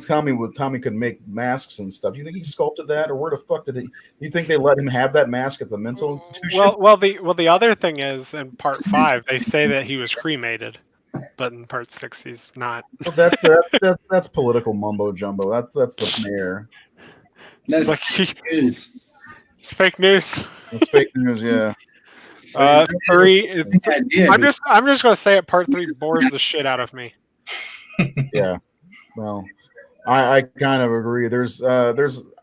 Tommy could make masks and stuff. You think he sculpted that, or where the fuck did he? You think they let him have that mask at the mental institution? Well, the other thing is in part 5 they say that he was cremated, but in part 6 he's not. Well, that's political mumbo jumbo. That's the mayor. That's Like, news. It's fake news. It's fake news. Yeah. 3. Idea, I'm just gonna say it. Part 3 bores the shit out of me. Yeah. Well, I kind of agree.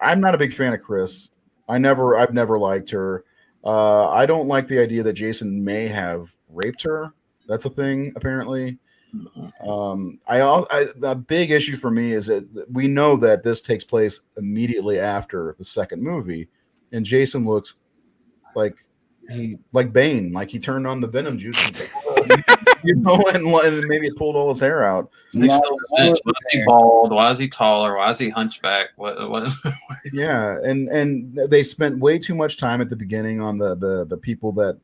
I'm not a big fan of Chris. I've never liked her. I don't like the idea that Jason may have raped her. That's a thing, apparently. The big issue for me is that we know that this takes place immediately after the second movie, and Jason looks like Bane, like he turned on the venom juice, and maybe it pulled all his hair out. Why is he bald? Why is he taller? Why is he hunchback? What? Yeah, and they spent way too much time at the beginning on the people that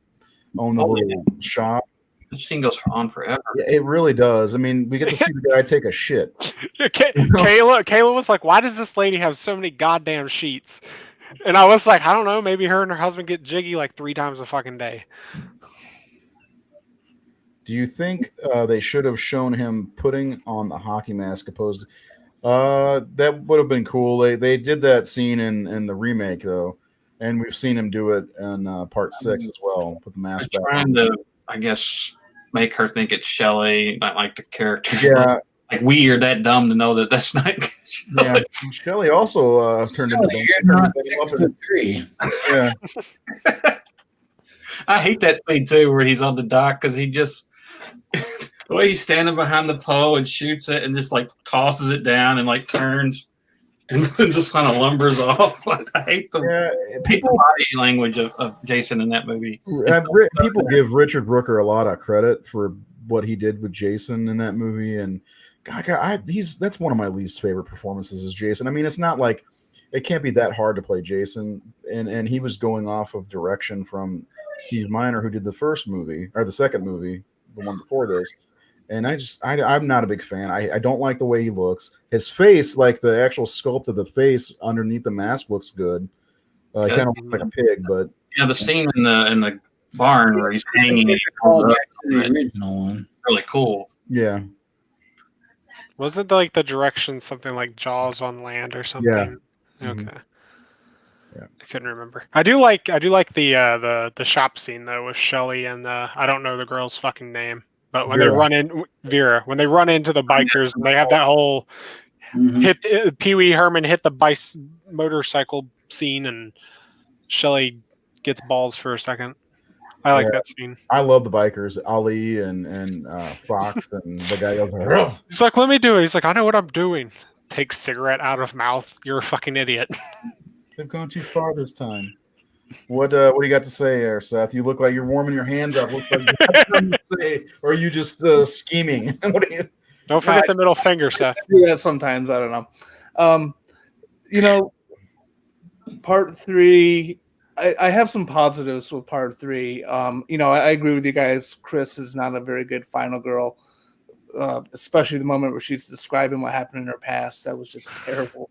own the little shop. This scene goes on forever. Yeah, it really does. I mean, we get to see the guy take a shit. Kayla was like, "Why does this lady have so many goddamn sheets?" And I was like, "I don't know. Maybe her and her husband get jiggy like 3 times a fucking day." Do you think they should have shown him putting on the hockey mask opposed? That would have been cool. They did that scene in the remake though, and we've seen him do it in part 6 as well. Put the mask back trying to, I guess, make her think it's Shelley, not like the character. Yeah. Like we are that dumb to know that that's not. Yeah, Shelley also turned into. You're not 6'3". Yeah. I hate that thing too, where he's on the dock because he just the way he's standing behind the pole and shoots it and just like tosses it down and like turns and just kind of lumbers off. I hate the body language of Jason in that movie. People give Richard Brooker a lot of credit for what he did with Jason in that movie, and God, that's one of my least favorite performances is Jason. I mean, it's not like it can't be that hard to play Jason, and he was going off of direction from Steve Miner, who did the first movie or the second movie, the one before this. And I'm not a big fan. I don't like the way he looks. His face, like the actual sculpt of the face underneath the mask, looks good. He kind of looks like a pig, but the scene in the barn where he's hanging. The original one. Really cool. Yeah. Wasn't like the direction something like Jaws on land or something? Yeah. Okay. Yeah. I couldn't remember. I do like the shop scene though with Shelley and I don't know the girl's fucking name, but when Vera. when they run into the bikers and they have that whole Pee Wee Herman hit the motorcycle scene and Shelley gets balls for a second. I like that scene. I love the bikers, Ali and Fox, and the guy goes, "Ugh." He's like, "Let me do it." He's like, "I know what I'm doing." Takes cigarette out of mouth. You're a fucking idiot. They've gone too far this time. What do you got to say there, Seth? You look like you're warming your hands up. Looks like you have something to say, or are you just scheming? What are you? Don't forget the middle finger, Seth. Yeah, sometimes I don't know. Part 3. I have some positives with part 3. I agree with you guys. Chris is not a very good final girl, especially the moment where she's describing what happened in her past. That was just terrible.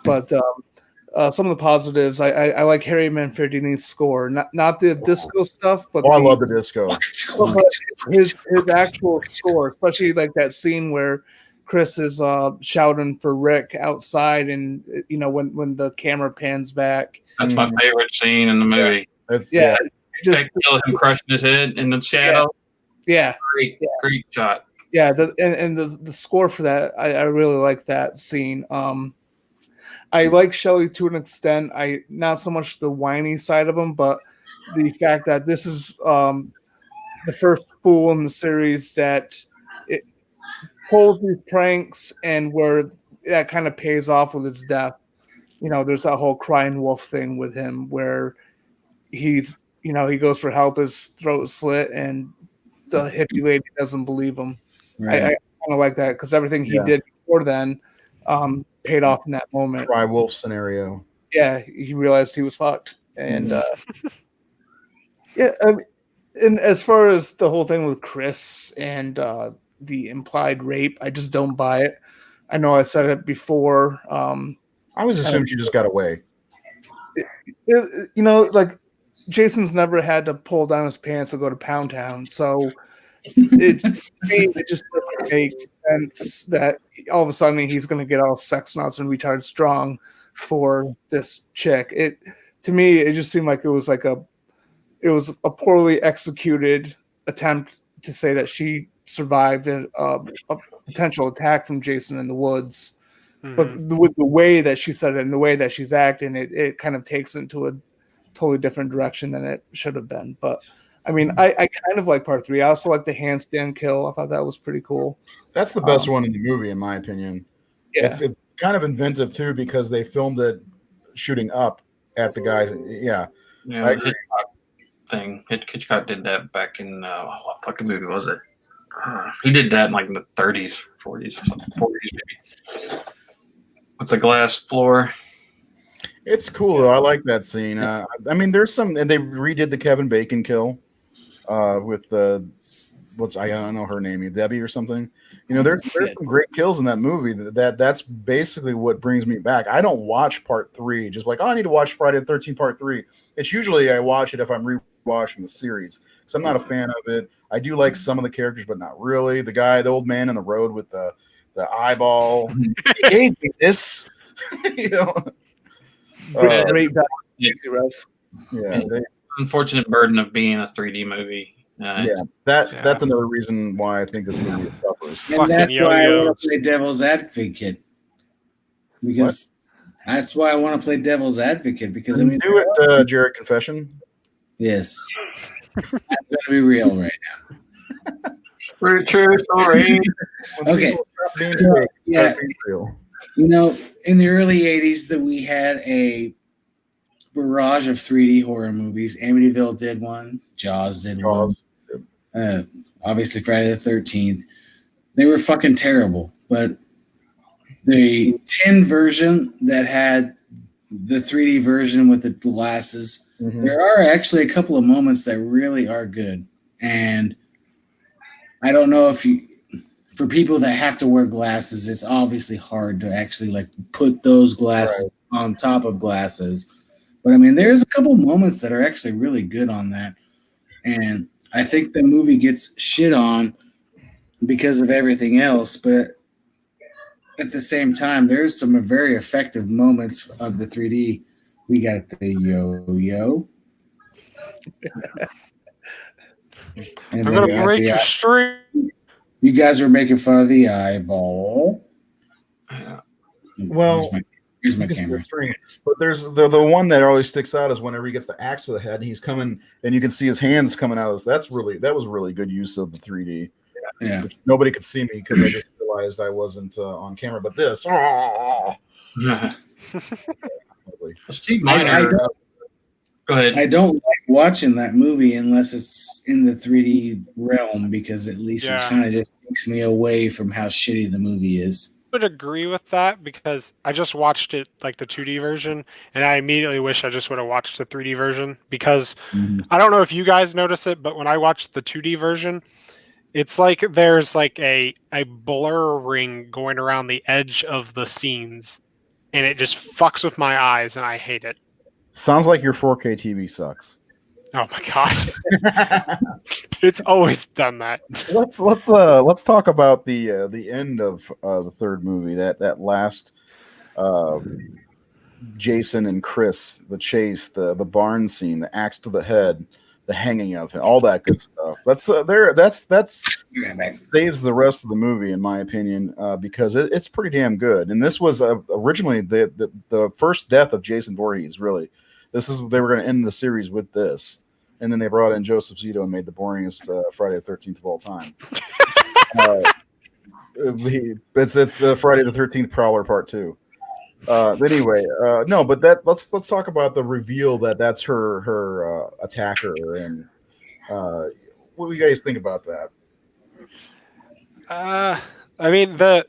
But some of the positives, I like Harry Manfredini's score, not the disco stuff, but I love the disco. His actual score, especially like that scene where Chris is shouting for Rick outside, and when the camera pans back. That's my favorite scene in the movie. Just him crushing his head in the shadow. Yeah, great shot. Yeah, the score for that, I really like that scene. I like Shelley to an extent. Not so much the whiny side of him, but the fact that this is the first fool in the series that it pulls these pranks, and where that kind of pays off with his death. There's that whole crying wolf thing with him where he goes for help, his throat slit, and the hippie lady doesn't believe him. Right. I kind of like that because everything he did before then paid off in that moment. Cry wolf scenario. Yeah, he realized he was fucked, and and as far as the whole thing with Chris and the implied rape, I just don't buy it. I know I said it before. I always assumed she just got away. Like Jason's never had to pull down his pants to go to Pound Town, so it just doesn't make sense that all of a sudden he's going to get all sex nuts and retard strong for this chick. To me, it just seemed like it was a poorly executed attempt to say that she survived a potential attack from Jason in the woods. Mm-hmm. But with the way that she said it and the way that she's acting, it kind of takes it into a totally different direction than it should have been. But I mean, I kind of like part 3. I also like the handstand kill. I thought that was pretty cool. That's the best one in the movie, in my opinion. Yeah. It's kind of inventive, too, because they filmed it shooting up at the guys. Yeah. I agree. Thing. Hitchcock did that back in, what fucking movie was it? He did that in like the 30s, 40s, or something. 40s, maybe. With the glass floor. It's cool, though. I like that scene. I mean, there's some, and they redid the Kevin Bacon kill with I don't know her name, Debbie or something. There's some great kills in that movie. That's basically what brings me back. I don't watch part 3 just like, I need to watch Friday the 13th part 3. It's usually I watch it if I'm rewatching the series because I'm not a fan of it. I do like some of the characters, but not really. The old man in the road with the eyeball. He gave me this. Great. Unfortunate burden of being a 3D movie. That's another reason why I think this movie suffers. And that's why I want to play devil's advocate. Because that's why I want to play devil's advocate. Because do it, Jared Confession. Yes, I'm going to be real right now. True story. Okay. So, yeah. In the early 80s, that we had a barrage of 3D horror movies. Amityville did one. Jaws did one. Obviously, Friday the 13th. They were fucking terrible. But the tin version that had the 3D version with the glasses, there are actually a couple of moments that really are good. And I don't know if for people that have to wear glasses, it's obviously hard to actually like put those glasses on top of glasses. But I mean, there's a couple moments that are actually really good on that. And I think the movie gets shit on because of everything else. But at the same time, there's some very effective moments of the 3D. We got the yo-yo. I'm going to break your string. You guys are making fun of the eyeball. Well, here's my camera. But there's the one that always sticks out is whenever he gets the axe to the head and he's coming and you can see his hands coming out. That was really good use of the 3D. Yeah. Which nobody could see me because I just realized I wasn't on camera. But this. Steve Miner. Go ahead. I don't like watching that movie unless it's in the 3D realm because at least it kind of just takes me away from how shitty the movie is. I would agree with that because I just watched it like the 2D version and I immediately wish I just would have watched the 3D version because I don't know if you guys notice it, but when I watched the 2D version, it's like there's like a blur ring going around the edge of the scenes and it just fucks with my eyes and I hate it. Sounds like your 4K TV sucks. Oh my god! It's always done that. Let's talk about the end of the third movie. That last Jason and Chris, the chase, the barn scene, the axe to the head, the hanging of him, all that good stuff. That's saves the rest of the movie, in my opinion, because it's pretty damn good. And this was originally the first death of Jason Voorhees. Really, they were going to end the series with this, and then they brought in Joseph Zito and made the boringest Friday the 13th of all time. It's Friday the 13th Prowler Part 2. Anyway, no, but let's talk about the reveal that's her attacker, and what do you guys think about that? I mean the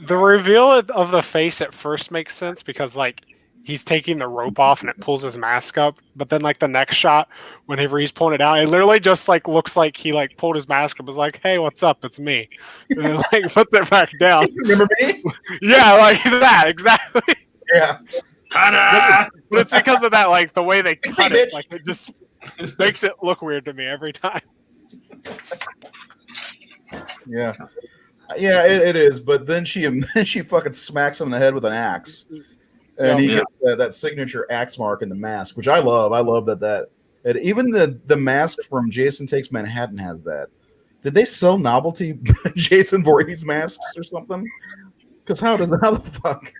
reveal of the face at first makes sense because like he's taking the rope off and it pulls his mask up. But then like the next shot, whenever he's pulling it out, it literally just like looks like he like pulled his mask up. Was like, hey, what's up? It's me. And then like puts it back down. Remember me? Yeah, like that exactly. Yeah. Ta-da! But it's because of that, like the way they cut Hey, it, like it just makes it look weird to me every time. Yeah. Yeah, it is. But then she fucking smacks him in the head with an axe. And he gets that signature axe mark in the mask, which I love. I love that even the mask from Jason Takes Manhattan has that. Did they sell novelty Jason Voorhees masks or something? Because how the fuck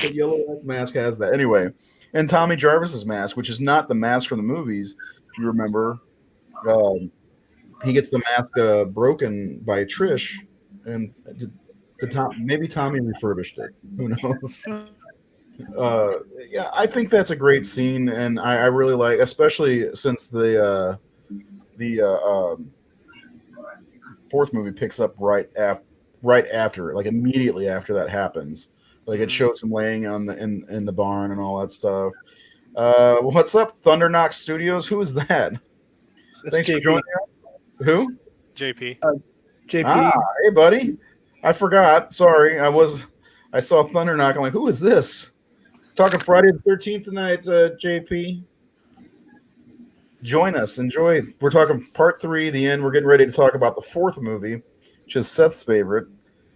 the yellow mask has that? Anyway, and Tommy Jarvis's mask, which is not the mask from the movies, if you remember, he gets the mask broken by Trish, and maybe Tommy refurbished it. Who knows? Yeah, I think that's a great scene, and I really like, especially since the fourth movie picks up right after, like immediately after that happens. Like it shows him laying on in the barn and all that stuff. What's up, Thunderknock Studios? Who is that? Thanks for joining us. Who? JP. JP. Ah, hey, buddy. I forgot. Sorry, I saw Thunderknock. I'm like, who is this? Talking Friday the 13th tonight, JP. Join us. Enjoy. We're talking part 3, the end. We're getting ready to talk about the fourth movie, which is Seth's favorite.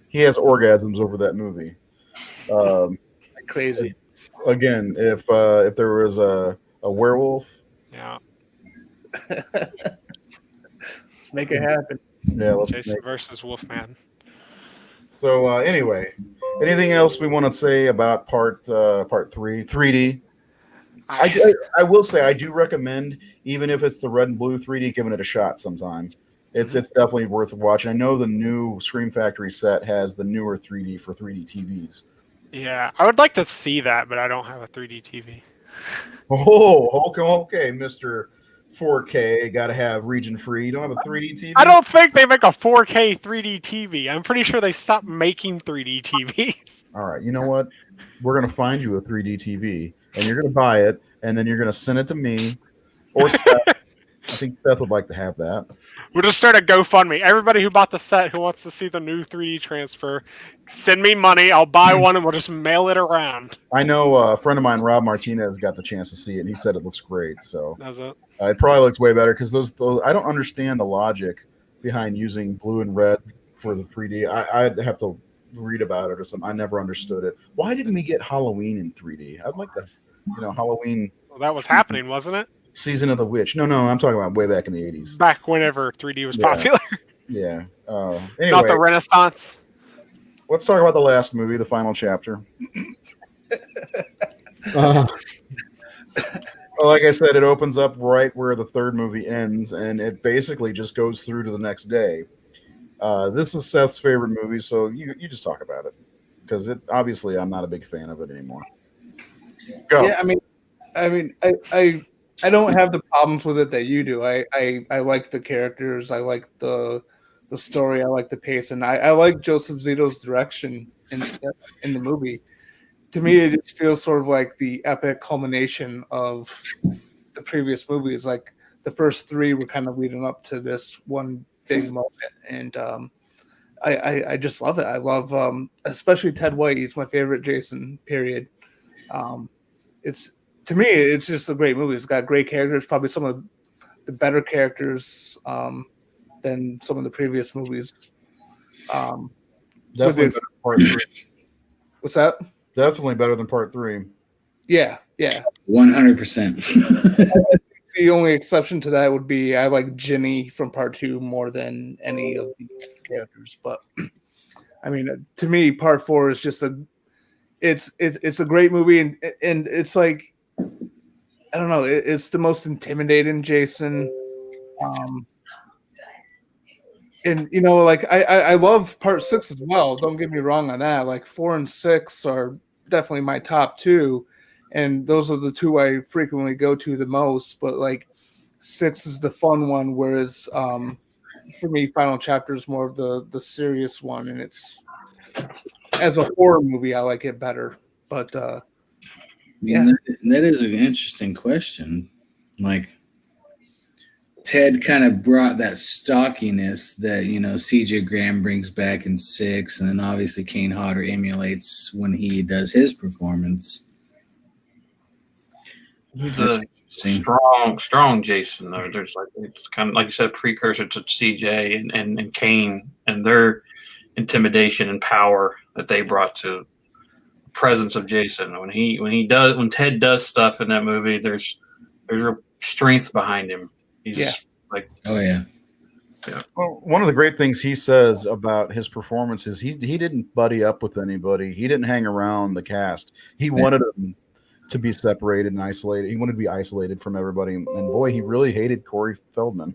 He has orgasms over that movie. Crazy. Again, if there was a werewolf. Yeah. Let's make it happen. Yeah, Jason versus Wolfman. So anyway, anything else we want to say about part 3, 3D? I will say I do recommend, even if it's the red and blue 3D, giving it a shot sometime. It's definitely worth watching. I know the new Scream Factory set has the newer 3D for 3D TVs. Yeah, I would like to see that, but I don't have a 3D TV. Oh, okay, Mr. 4K, got to have region free. You don't have a 3D TV? I don't think they make a 4K 3D TV. I'm pretty sure they stopped making 3D TVs. All right, you know what? We're going to find you a 3D TV, and you're going to buy it, and then you're going to send it to me or Seth. I think Seth would like to have that. We'll just start a GoFundMe. Everybody who bought the set who wants to see the new 3D transfer, send me money. I'll buy one, and we'll just mail it around. I know a friend of mine, Rob Martinez, got the chance to see it, and he said it looks great. So Does it? It probably looks way better because those I don't understand the logic behind using blue and red for the 3D. I'd have to read about it or something. I never understood it. Why didn't we get Halloween in 3D? I'd like to, Halloween. Well, that was happening, wasn't it? Season of the Witch. No, I'm talking about way back in the 80s. Back whenever 3D was popular. Yeah. Not Anyway, the Renaissance. let's talk about the last movie, the final chapter. Well, like I said, it opens up right where the third movie ends, and it basically just goes through to the next day. This is Seth's favorite movie, so you just talk about it, because obviously I'm not a big fan of it anymore. Go. Yeah, I don't have the problems with it that you do. I like the characters. I like the story. I like the pace, and I like Joseph Zito's direction in the movie. To me, it just feels sort of like the epic culmination of the previous movies. Like the first 3 were kind of leading up to this one big moment, and I just love it. I love especially Ted White. He's my favorite Jason. Period. To me, it's just a great movie. It's got great characters. Probably some of the better characters than some of the previous movies. Definitely better than part 3. What's that? Definitely better than part 3. Yeah. 100%. The only exception to that would be I like Ginny from part 2 more than any of the characters. But I mean, to me, part 4 is just it's a great movie, and it's like, I don't know, it's the most intimidating Jason. And like I love part 6 as well. Don't get me wrong on that. Like 4 and 6 are definitely my top 2, and those are the 2 I frequently go to the most. But like 6 is the fun one, whereas for me, final chapter is more of the serious one, and it's, as a horror movie, I like it better. But mean, that is an interesting question. Like, Ted kind of brought that stockiness that, CJ Graham brings back in 6, and then obviously Kane Hodder emulates when he does his performance. He's a strong Jason. There's it's kind of like you said, precursor to CJ and Kane and their intimidation and power that they brought to the presence of Jason. When Ted does stuff in that movie, there's real strength behind him. He's oh yeah. Well, one of the great things he says about his performance is he didn't buddy up with anybody. He didn't hang around the cast. He wanted them to be separated and isolated. He wanted to be isolated from everybody. And boy, he really hated Corey Feldman.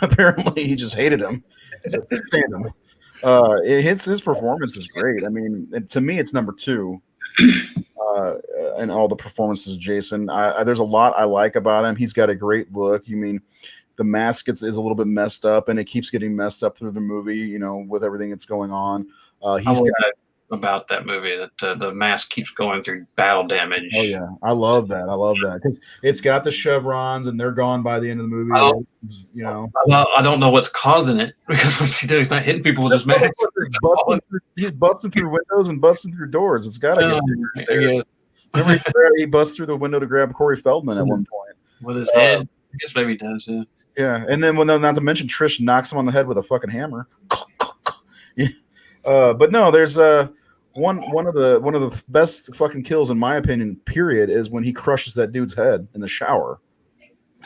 Apparently, he just hated him. Stand him. His performance is great. I mean, to me, it's number 2. And all the performances of Jason. There's a lot I like about him. He's got a great look. You mean the mask is a little bit messed up, and it keeps getting messed up through the movie, with everything that's going on. About that movie that the mask keeps going through battle damage. Oh yeah, I love that because it's got the chevrons and they're gone by the end of the movie. I don't know what's causing it because what's he doing? He's not hitting people with his mask. He's busting through windows and busting through doors. It's got to get there. Remember he busts through the window to grab Corey Feldman at one point with his head. I guess maybe he does. Yeah, and then not to mention Trish knocks him on the head with a fucking hammer. But no, there's one of the best fucking kills in my opinion. Period is when he crushes that dude's head in the shower.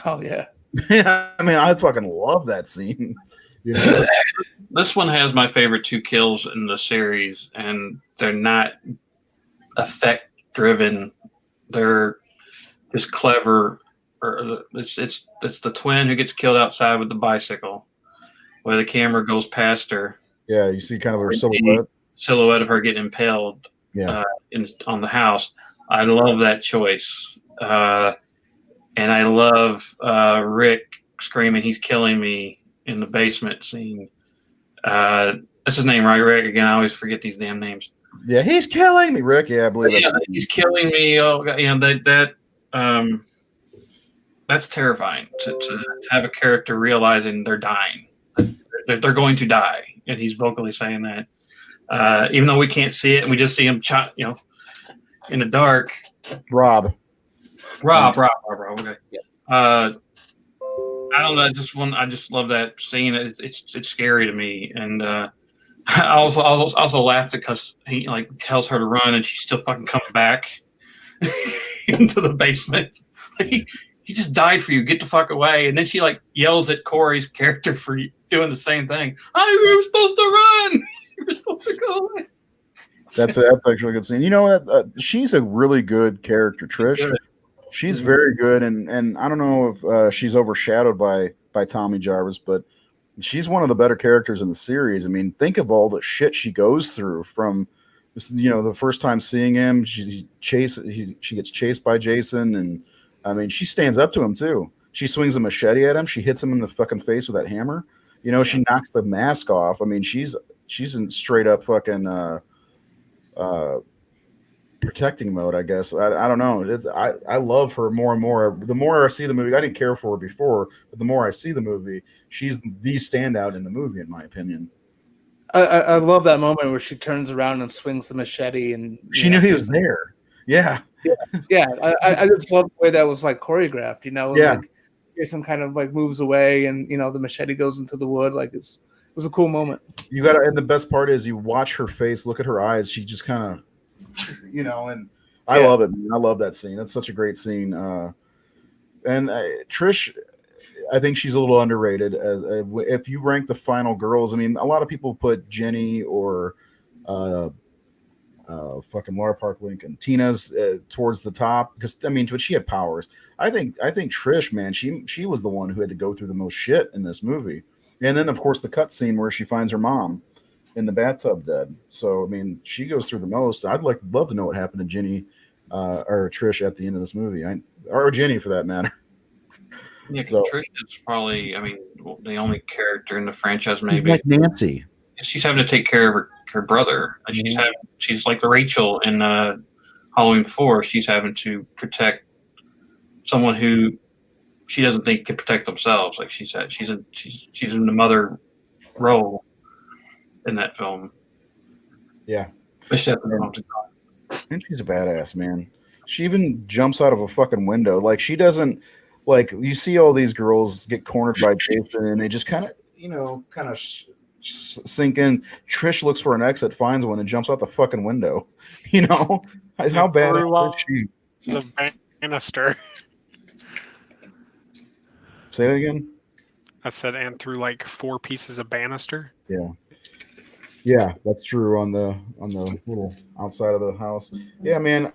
Oh yeah. I mean, I fucking love that scene. This one has my favorite 2 kills in the series, and they're not effect driven. They're just clever. It's the twin who gets killed outside with the bicycle, where the camera goes past her. Yeah, you see kind of her silhouette of her getting impaled. Yeah, on the house. I love that choice, and I love Rick screaming, "He's killing me!" in the basement scene. That's his name, right, Rick? Again, I always forget these damn names. Yeah, he's killing me, Rick. Yeah, I believe. Yeah, he's killing me. Oh, that's terrifying to have a character realizing they're dying. They're going to die, and he's vocally saying that. Even though we can't see it, and we just see him, in the dark. Rob. Okay. Yeah. I don't know. I just love that scene. It's scary to me, and I also laughed because he tells her to run, and she still fucking comes back into the basement. He just died for you. Get the fuck away. And then she yells at Corey's character for doing the same thing. You were supposed to run. You were supposed to go away. That's actually a good scene. She's a really good character, Trish. She's very good, and I don't know if she's overshadowed by Tommy Jarvis, but she's one of the better characters in the series. I mean, think of all the shit she goes through from, the first time seeing him. She gets chased by Jason, and I mean, she stands up to him too. She swings a machete at him. She hits him in the fucking face with that hammer. She knocks the mask off. I mean, she's in straight up fucking protecting mode, I guess. I don't know. I love her more and more. The more I see the movie, I didn't care for her before, but the more I see the movie, she's the standout in the movie, in my opinion. I love that moment where she turns around and swings the machete, and she knew he was there. Yeah. I just love the way that was choreographed. Yeah. Jason kind of moves away, and the machete goes into the wood. It was a cool moment. And the best part is you watch her face, look at her eyes. She just kind of. And I love it. Man. I love that scene. That's such a great scene. And Trish, I think she's a little underrated. As if you rank the final girls, I mean, a lot of people put Jenny or fucking Laura Park Lincoln, Tina's towards the top because but she had powers. I think Trish, man, she was the one who had to go through the most shit in this movie. And then of course the cut scene where she finds her mom in the bathtub dead. So I mean, she goes through the most. I'd love to know what happened to Jenny or Trish at the end of this movie, or Jenny for that matter. Yeah, Trish is probably, the only character in the franchise maybe. Like Nancy. She's having to take care of her brother. She's like the Rachel in Halloween 4, she's having to protect someone who she doesn't think can protect themselves. Like she said, she's in the mother role in that film. Yeah. Especially And she's a badass, man. She even jumps out of a fucking window. Like she doesn't like you see all these girls get cornered by Jason and they just kind of sink in. Trish looks for an exit, finds one, and jumps out the fucking window. You know how badass is she? The banister. Say that again. I said, and through like 4 pieces of banister. Yeah. Yeah, that's true on the little outside of the house. Yeah, man.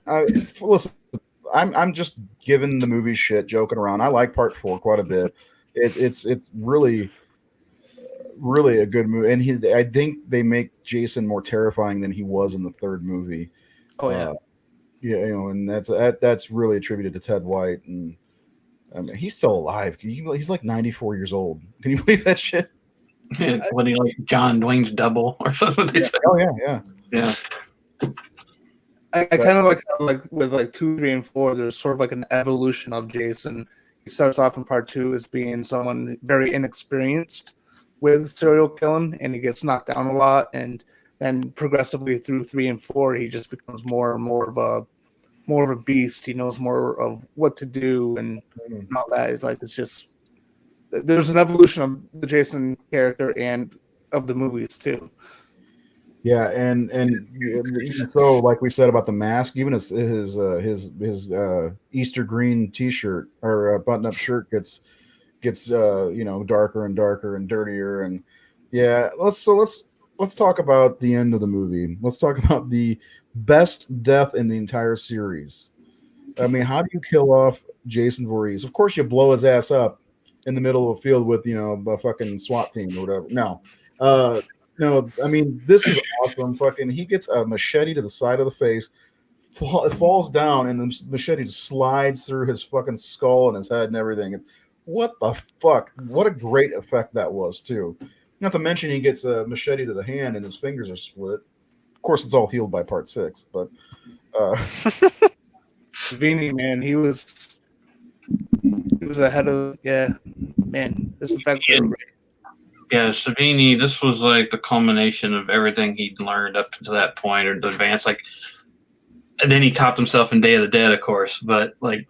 Listen, I'm just giving the movie shit, joking around. I like Part 4 quite a bit. It's really a good movie, and I think they make Jason more terrifying than he was in the third movie. Oh yeah, yeah, and that's really attributed to Ted White, and I mean, he's still alive. He's like 94 years old. Can you believe that shit? It's what he like John Dwayne's double or something. They say. Oh yeah. I kind of like with like 2, 3, and 4. There's sort of like an evolution of Jason. He starts off in Part 2 as being someone very inexperienced with serial killing, and he gets knocked down a lot, and then progressively through 3 and 4, he just becomes more and more of a beast. He knows more of what to do and all that. It's just there's an evolution of the Jason character and of the movies too. Yeah, and so like we said about the mask, even his Easter green T-shirt or button-up shirt gets darker and darker and dirtier, and yeah. Let's talk about the end of the movie. Let's talk about the best death in the entire series. I mean, how do you kill off Jason Voorhees? Of course, you blow his ass up in the middle of a field with a fucking SWAT team or whatever. No, I mean, this is awesome. Fucking, he gets a machete to the side of the face, falls down, and the machete just slides through his fucking skull and his head and everything. And what the fuck? What a great effect that was, too. Not to mention he gets a machete to the hand and his fingers are split. Of course, it's all healed by Part 6, but Savini, man, he was ahead of man. This effect. Yeah, Savini, this was like the culmination of everything he'd learned up to that point, or the advance. Like, and then he topped himself in Day of the Dead, of course. But like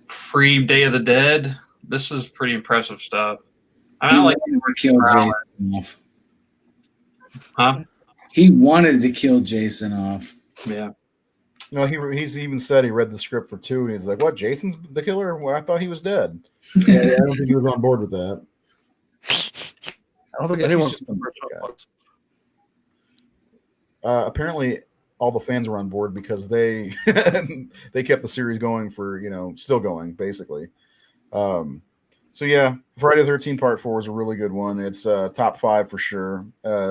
pre Day of the Dead, this is pretty impressive stuff. I like kill Jason off. Huh? He wanted to kill Jason off. Yeah. No, he's even said he read the script for 2, and he's like, "What? Jason's the killer? Well, I thought he was dead." Yeah, I don't think he was on board with that. I don't think anyone was. Apparently, all the fans were on board because they they kept the series going for still going basically. So yeah, Friday the 13th Part 4 is a really good one. It's top 5 for sure.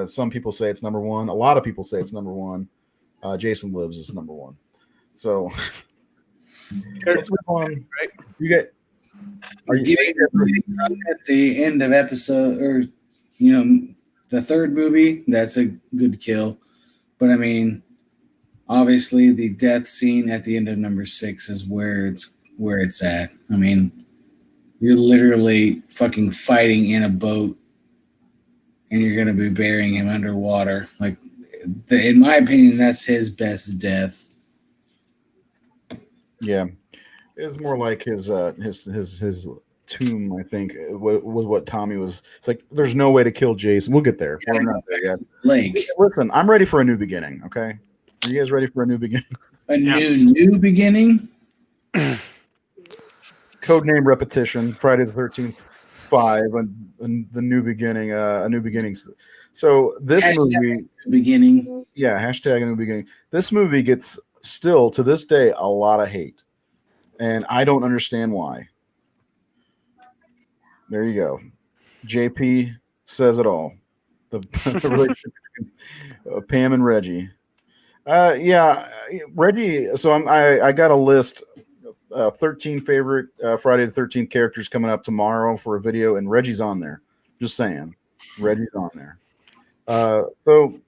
Some people say it's number 1. A lot of people say it's number 1. Jason Lives is number 1. So let's move on. Right? Are you at the end of episode or the third movie? That's a good kill, but I mean, obviously the death scene at the end of number 6 is where it's at. I mean, you're literally fucking fighting in a boat, and you're gonna be burying him underwater. Like, in my opinion, that's his best death. Yeah, it's more like his tomb. I think was what Tommy was. It's like there's no way to kill Jason. We'll get there. We're not there yet. Listen, I'm ready for a new beginning. Okay, are you guys ready for a new beginning? New beginning. Codename repetition. Friday the 13th 5 and the new beginning. A new beginning. So this movie beginning. Yeah, hashtag a new beginning. This movie gets still to this day a lot of hate, and I don't understand why. There you go. JP says it all. The relationship between Pam and Reggie. Reggie. So I got a list. 13 favorite Friday the 13th characters coming up tomorrow for a video, and Reggie's on there. Just saying, Reggie's on there. So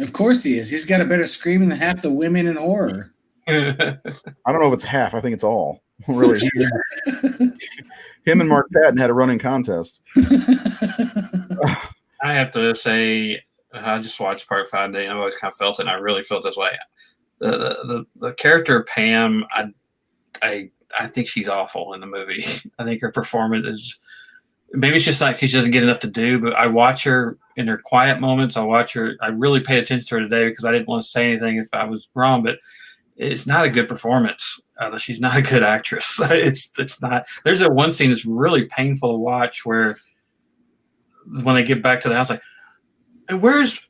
of course he is. He's got a better screaming than half the women in horror. I don't know if it's half. I think it's all. Really. Him and Mark Patton had a running contest. I have to say, I just watched part 5 today, and I've always kind of felt it, and I really felt this way. The character of Pam, I think she's awful in the movie. I think her performance is, maybe it's just like she doesn't get enough to do, but I watch her in her quiet moments. I watch her. I really paid attention to her today because I didn't want to say anything if I was wrong, but it's not a good performance. She's not a good actress. It's not. There's a one scene that's really painful to watch where when they get back to the house, like, and where's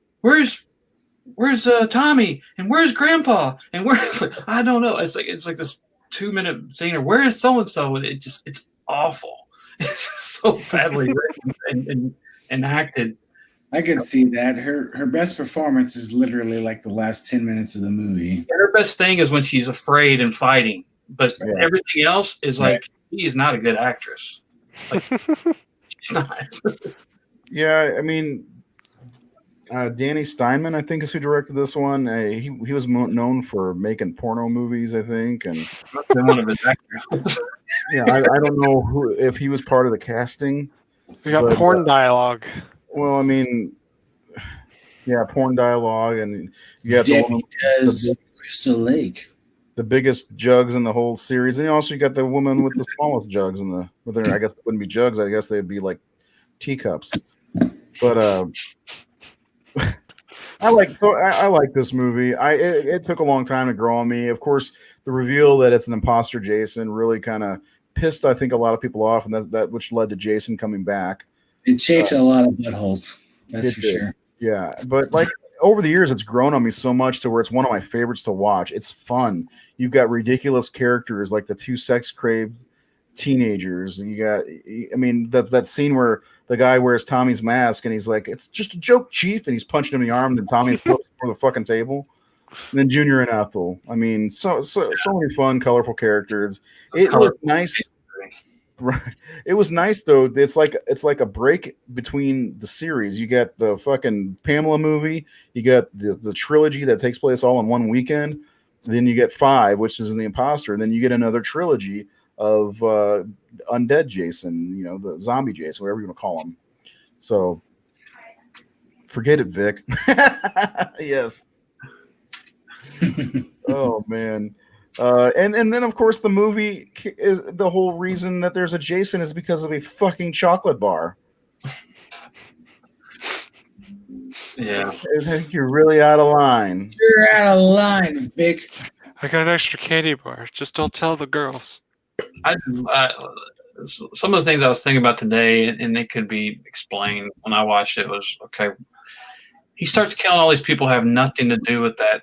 Tommy, and where's Grandpa, and where's, I don't know. It's like this 2-minute scene, or where is so and so, and it's awful. It's so badly written and acted. I could see that. Her best performance is literally like the last 10 minutes of the movie. And her best thing is when she's afraid and fighting, but everything else is like, she is not a good actress. Like, she's not. Yeah, I mean, Danny Steinman, I think, is who directed this one. He was known for making porno movies, I think, and one of his actors. Yeah, I don't know if he was part of the casting. We got porn dialogue. Well, I mean, yeah, porn dialogue, and you got Debbie does Crystal Lake, the biggest jugs in the whole series, and also you got the woman with the smallest jugs in the. Well, I guess it wouldn't be jugs. I guess they'd be like teacups. But I like this movie. It took a long time to grow on me. Of course, the reveal that it's an imposter Jason really kind of pissed, I think, a lot of people off, and that which led to Jason coming back. It chafed a lot of buttholes. That's for sure. Yeah, but like over the years, it's grown on me so much to where it's one of my favorites to watch. It's fun. You've got ridiculous characters like the 2 sex-craved teenagers. And you got, I mean, that scene where the guy wears Tommy's mask and he's like, "It's just a joke, Chief," and he's punching him in the arm, and Tommy flips over the fucking table. And then Junior and Ethel. I mean, so many fun, colorful characters. It was nice. Right. It was nice though. It's like a break between the series. You got the fucking Pamela movie. You got the trilogy that takes place all in one weekend. Then you get 5, which is in the Imposter, and then you get another trilogy of Undead Jason. You know, the zombie Jason, whatever you want to call him. So forget it, Vic. Yes. Oh man. And then of course the movie is the whole reason that there's a Jason is because of a fucking chocolate bar. Yeah, I think you're really out of line. You're out of line, Vic. I got an extra candy bar. Just don't tell the girls. Some of the things I was thinking about today, and it could be explained when I watched it, was okay. He starts killing all these people who have nothing to do with that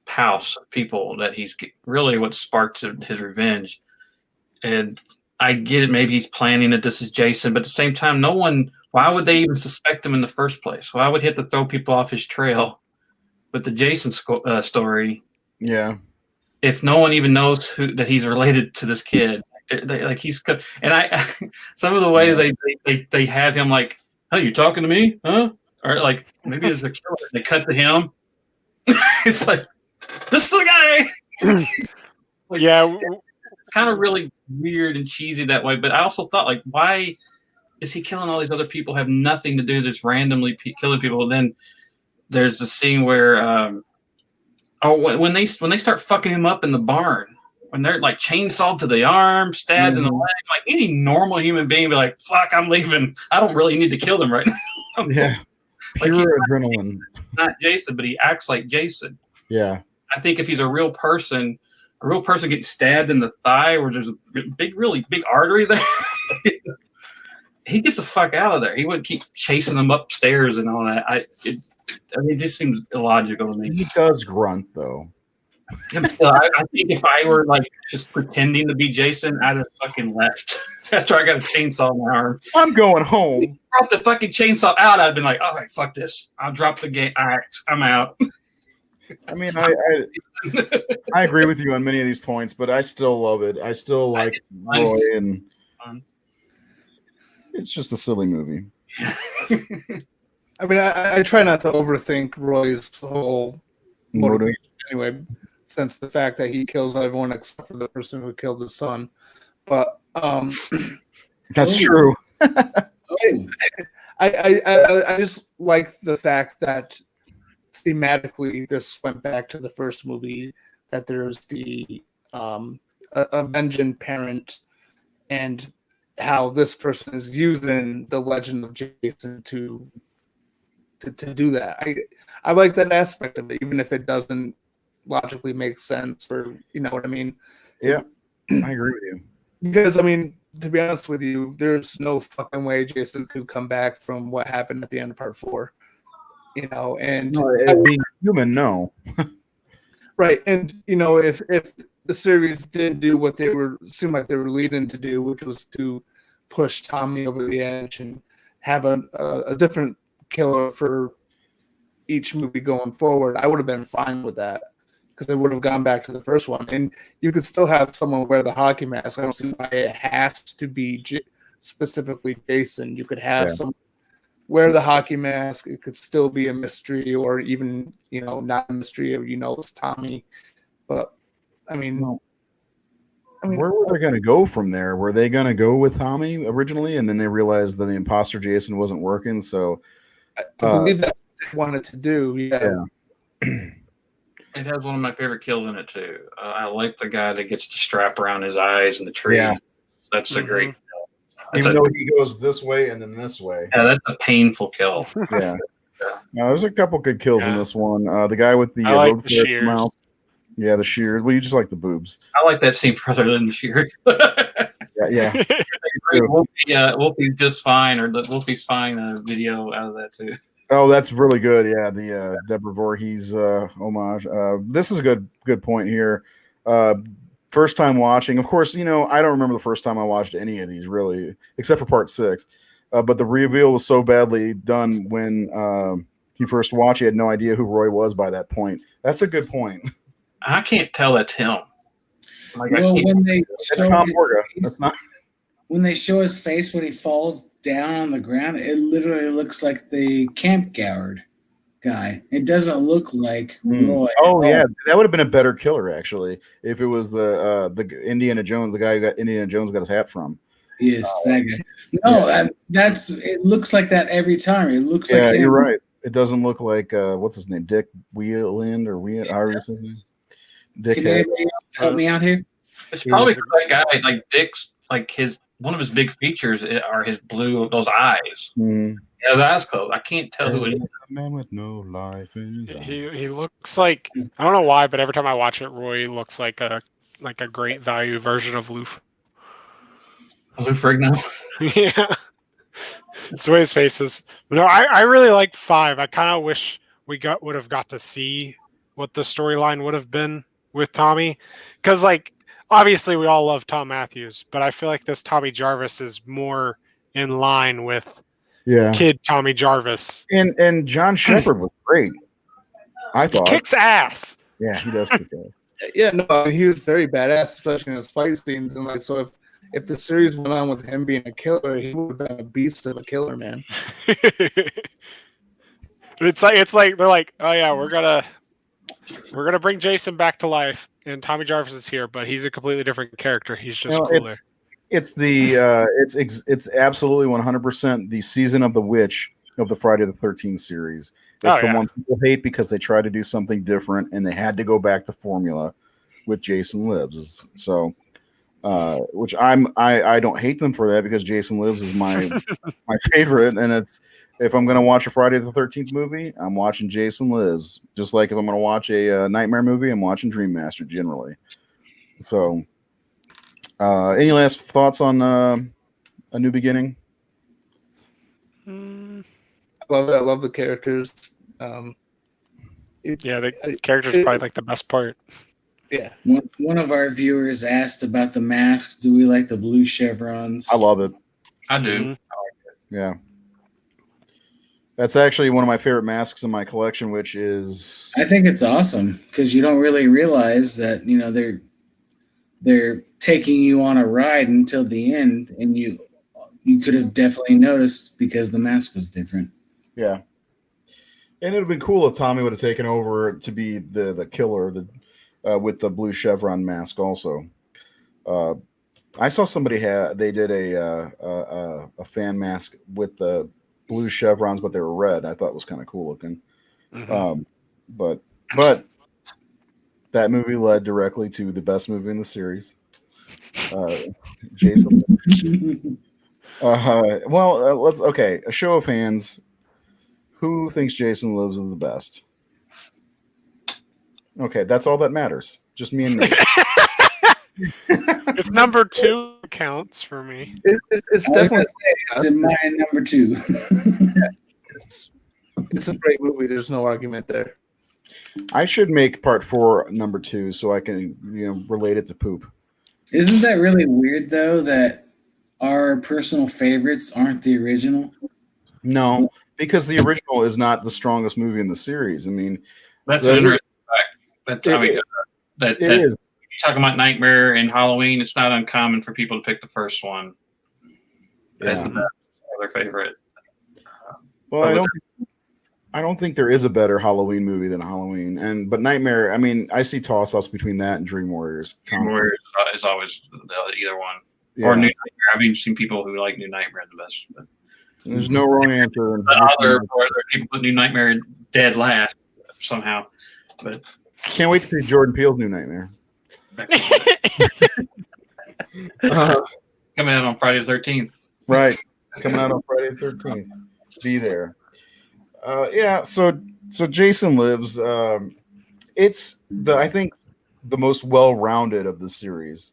house of people that he's really what sparked his revenge. And I get it, maybe he's planning that this is Jason, but at the same time, why would they even suspect him in the first place? Why would he have to throw people off his trail with the Jason story? Yeah, if no one even knows that he's related to this kid, like he's, and some of the ways they have him like, "Oh, you talking to me, huh?" Or like maybe as a killer, they cut to him. It's like, this is the guy. Like, yeah, it's kind of really weird and cheesy that way. But I also thought, like, why is he killing all these other people who have nothing to do with this randomly killing people? And then there's the scene where, when they start fucking him up in the barn, when they're like chainsawed to the arm, stabbed in the leg, like any normal human being would be like, "Fuck, I'm leaving. I don't really need to kill them right now." Yeah, like pure adrenaline. Not Jason, but he acts like Jason. Yeah. I think if he's a real person gets stabbed in the thigh where there's a really big artery there, he'd get the fuck out of there. He wouldn't keep chasing them upstairs and all that. It just seems illogical to me. He does grunt though. I think if I were like just pretending to be Jason, I'd have fucking left after I got a chainsaw in my arm. I'm going home. Drop the fucking chainsaw out. I'd been like, "All right, fuck this. I'll drop the game. I'm out." I mean, I agree with you on many of these points, but I still love it. I still like Roy, and it's just a silly movie. I mean, I try not to overthink Roy's whole motivation anyway, since the fact that he kills everyone except for the person who killed his son. But That's true. I just like the fact that thematically this went back to the first movie, that there's the avenging parent, and how this person is using the legend of Jason to do that. I like that aspect of it, even if it doesn't logically make sense, or you know what I mean. Yeah, I agree with you. Because I mean, to be honest with you, there's no fucking way Jason could come back from what happened at the end of part 4. You know, and Being human, no. right, and you know, if the series did do what they seemed like they were leading to do, which was to push Tommy over the edge and have a different killer for each movie going forward, I would have been fine with that, because they would have gone back to the first one, and you could still have someone wear the hockey mask. I don't see why it has to be specifically Jason. You could have someone wear the hockey mask. It could still be a mystery, or even, you know, not a mystery, or, you know, it's Tommy. But I mean, where were they going to go from there? Were they going to go with Tommy originally, and then they realized that the imposter Jason wasn't working? So I believe that's what they wanted to do. Yeah. It has one of my favorite kills in it too. I like the guy that gets the strap around his eyes in the tree. Yeah. That's a great kill. Even though he goes this way and then this way. Yeah, that's a painful kill. Yeah. Now, there's a couple good kills in this one. The guy with the like road the shears. mouth. Yeah, the shears. Well, you just like the boobs. I like that scene further than the shears. Yeah. Wolfie's just fine, or the Wolfie's fine video out of that too. Oh, that's really good. Yeah, the Deborah Voorhees homage. This is a good point here. First time watching, of course, you know, I don't remember the first time I watched any of these really, except for part 6. But the reveal was so badly done when he first watched. He had no idea who Roy was by that point. That's a good point. I can't tell that's him. Like, well, when they show his face when he falls down on the ground, it literally looks like the camp guard guy. It doesn't look like Roy. Oh yeah, that would have been a better killer actually if it was the Indiana Jones, the guy who got Indiana Jones got his hat from. Yes, that guy. No, that's it. Looks like that every time. It looks like him. You're right. It doesn't look like what's his name, Dick Wheeland or Wheeland. Dick. Can anybody help me out here? It's probably that guy, like Dick's, like one of his big features are his those eyes. Mm. He has eyes closed. I can't tell who it is. A man with no life in his eyes. He looks like, I don't know why, but every time I watch it, Roy looks like a great value version of Loof. Loof Rigno. Yeah. It's the way his face is. No, I really like 5. I kind of wish we would have got to see what the storyline would have been with Tommy, because like obviously we all love Tom Matthews, but I feel like this Tommy Jarvis is more in line with kid Tommy Jarvis. And John Shepard was great. I thought he kicks ass. Yeah, he does kick ass. Yeah, no, he was very badass, especially in his fight scenes. And like, so if the series went on with him being a killer, he would have been a beast of a killer, man. It's like they're like, oh yeah, we're gonna bring Jason back to life, and Tommy Jarvis is here, but he's a completely different character. He's just cooler. It's absolutely 100% the season of the witch of the Friday the 13th series. It's the one people hate because they tried to do something different and they had to go back to formula with Jason Lives. So, which I don't hate them for that, because Jason Lives is my favorite, and it's. If I'm going to watch a Friday the 13th movie, I'm watching Jason Lives. Just like if I'm going to watch a Nightmare movie, I'm watching Dream Master generally. So, any last thoughts on A New Beginning? I love it. I love the characters. The characters probably like the best part. Yeah. One of our viewers asked about the masks. Do we like the blue chevrons? I love it. I do. Mm-hmm. I like it. Yeah. That's actually one of my favorite masks in my collection, which is... I think it's awesome, because you don't really realize that, you know, they're taking you on a ride until the end, and you could have definitely noticed because the mask was different. Yeah. And it would have been cool if Tommy would have taken over to be the killer, with the blue chevron mask. Also, I saw somebody they did a fan mask with the blue chevrons, but they were red. I thought it was kind of cool looking. But that movie led directly to the best movie in the series. Jason. Let's okay. A show of hands. Who thinks Jason Lives is the best? Okay, that's all that matters. Just me and Nate. It's number 2 counts for me. It's definitely it's in my number 2. It's a great movie. There's no argument there. I should make part 4 number 2 so I can relate it to poop. Isn't that really weird though that our personal favorites aren't the original? No, because the original is not the strongest movie in the series. I mean, that's an interesting fact. That it is. You're talking about Nightmare and Halloween. It's not uncommon for people to pick the first one as the best, their favorite. Well, I don't think there is a better Halloween movie than Halloween, but Nightmare. I mean, I see toss-ups between that and Dream Warriors. Dream Warriors is always either one, or New Nightmare. I've even seen people who like New Nightmare the best. But there's no wrong answer. Other people put New Nightmare dead last somehow, but can't wait to see Jordan Peele's New Nightmare. Coming out on Friday the 13th. Right, coming out on Friday the 13th. Be there. So Jason Lives. It's I think the most well-rounded of the series.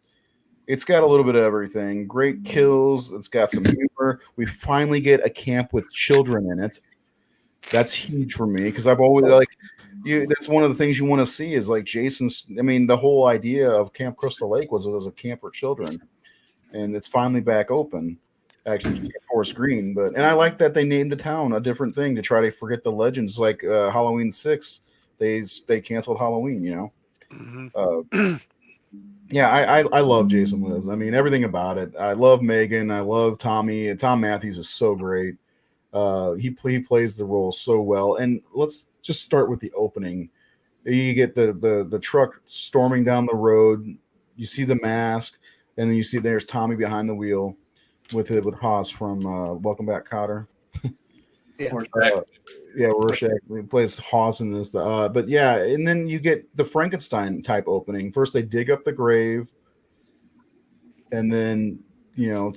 It's got a little bit of everything. Great kills. It's got some humor. We finally get a camp with children in it. That's huge for me because I've always that's one of the things you want to see is like Jason's. I mean, the whole idea of Camp Crystal Lake was a camp for children, and it's finally back open. Actually, Forest Green, and I like that they named the town a different thing to try to forget the legends. Like Halloween 6, they canceled Halloween. I love Jason Lives. I mean, everything about it. I love Megan. I love Tommy. Tom Matthews is so great. He plays the role so well. And let's just start with the opening. You get the truck storming down the road. You see the mask, and then you see there's Tommy behind the wheel with Haas from Welcome Back, Kotter. Rorschach. He plays Haas in this. And then you get the Frankenstein type opening. First, they dig up the grave, and then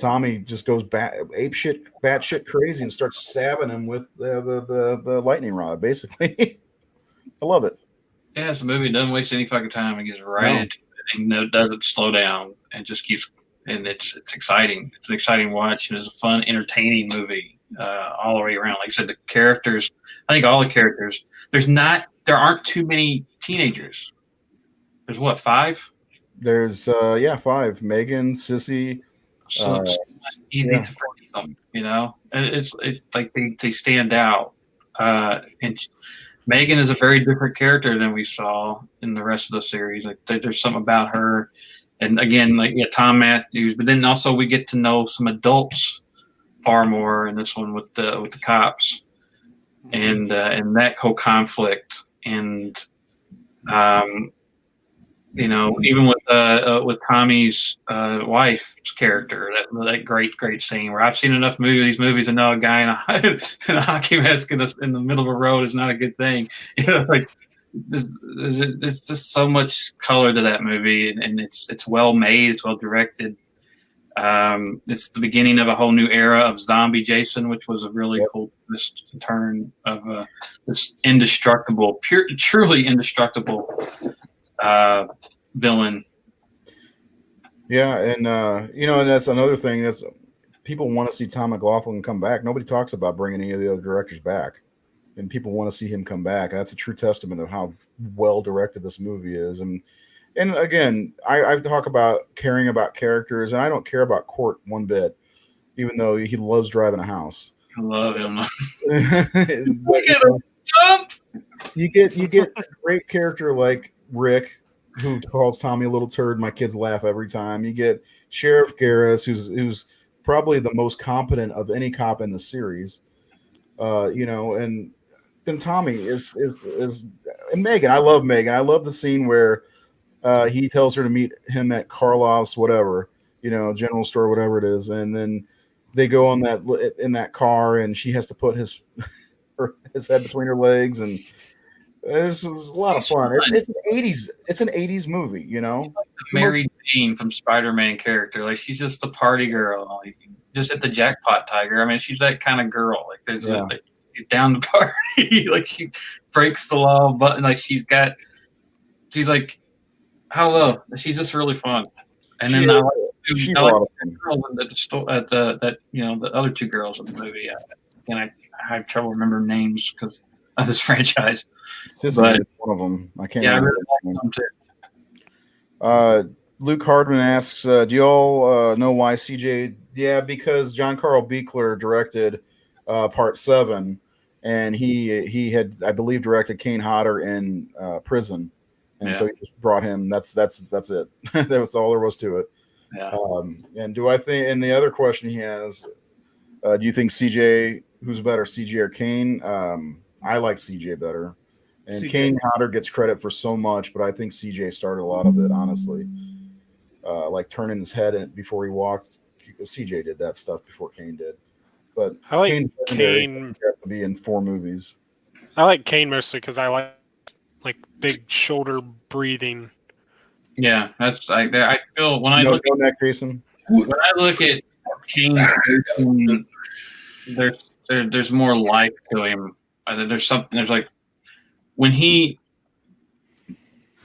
Tommy just goes batshit crazy and starts stabbing him with the lightning rod. Basically, I love it. Yeah, it's a movie. It doesn't waste any fucking time. It gets right into it and doesn't slow down and just keeps. And it's exciting. It's an exciting watch, and it's a fun, entertaining movie all the way around. Like I said, the characters. I think all the characters. There aren't too many teenagers. There's what, 5? There's 5. Megan, Sissy. So it's easy to forget them, And it's like they stand out. And Megan is a very different character than we saw in the rest of the series. Like there's something about her. And again, Tom Matthews, but then also we get to know some adults far more in this one with the cops, and that whole conflict, and even with Tommy's wife's character, that great scene where I've seen enough these movies and know a guy in a hockey mask in the middle of a road is not a good thing. There's just so much color to that movie, and it's well made, it's well directed. It's the beginning of a whole new era of zombie Jason, which was a really cool turn of this indestructible, truly indestructible villain. Yeah, and and that's another thing that's people want to see Tom McLaughlin come back. Nobody talks about bringing any of the other directors back. And people want to see him come back. That's a true testament of how well directed this movie is. And again, I talk about caring about characters, and I don't care about Court one bit, even though he loves driving a house. I love him. Jump! You get a great character like Rick, who calls Tommy a little turd. My kids laugh every time. You get Sheriff Garris, who's probably the most competent of any cop in the series. And then Tommy is and Megan. I love Megan. I love the scene where he tells her to meet him at Karloff's, whatever, general store, whatever it is, and then they go on in that car, and she has to put his head between her legs, and this is a lot of fun. It's an 80s movie, Mary Jane from Spider-Man character. Like, she's just a party girl. Like, just hit the jackpot, Tiger. I mean, she's that kind of girl. Like, she's down to party. Like, she breaks the law, but like she's like, I don't know. She's just really fun. And then I like the girl at the store, the other two girls in the movie. And I have trouble remembering names because of this franchise. But one of them. I can't. Yeah, I really like them too. Luke Hardman asks, "Do you all know why CJ?" Yeah, because John Carl Buechler directed Part 7, and he had, I believe, directed Kane Hodder in Prison, and so he just brought him. That's it. That was all there was to it. Yeah. And do I think? And the other question he has, do you think CJ, who's better, CJ or Kane? I like CJ better. And CJ. Kane Hodder gets credit for so much, but I think CJ started a lot of it, honestly. Like turning his head before he walked. CJ did that stuff before Kane did. But I like Kane to be in 4 movies. I like Kane mostly because I like big shoulder breathing. Yeah, that's I feel when I look at that, Jason. When I look at Kane, there's more life to him. There's something. There's like when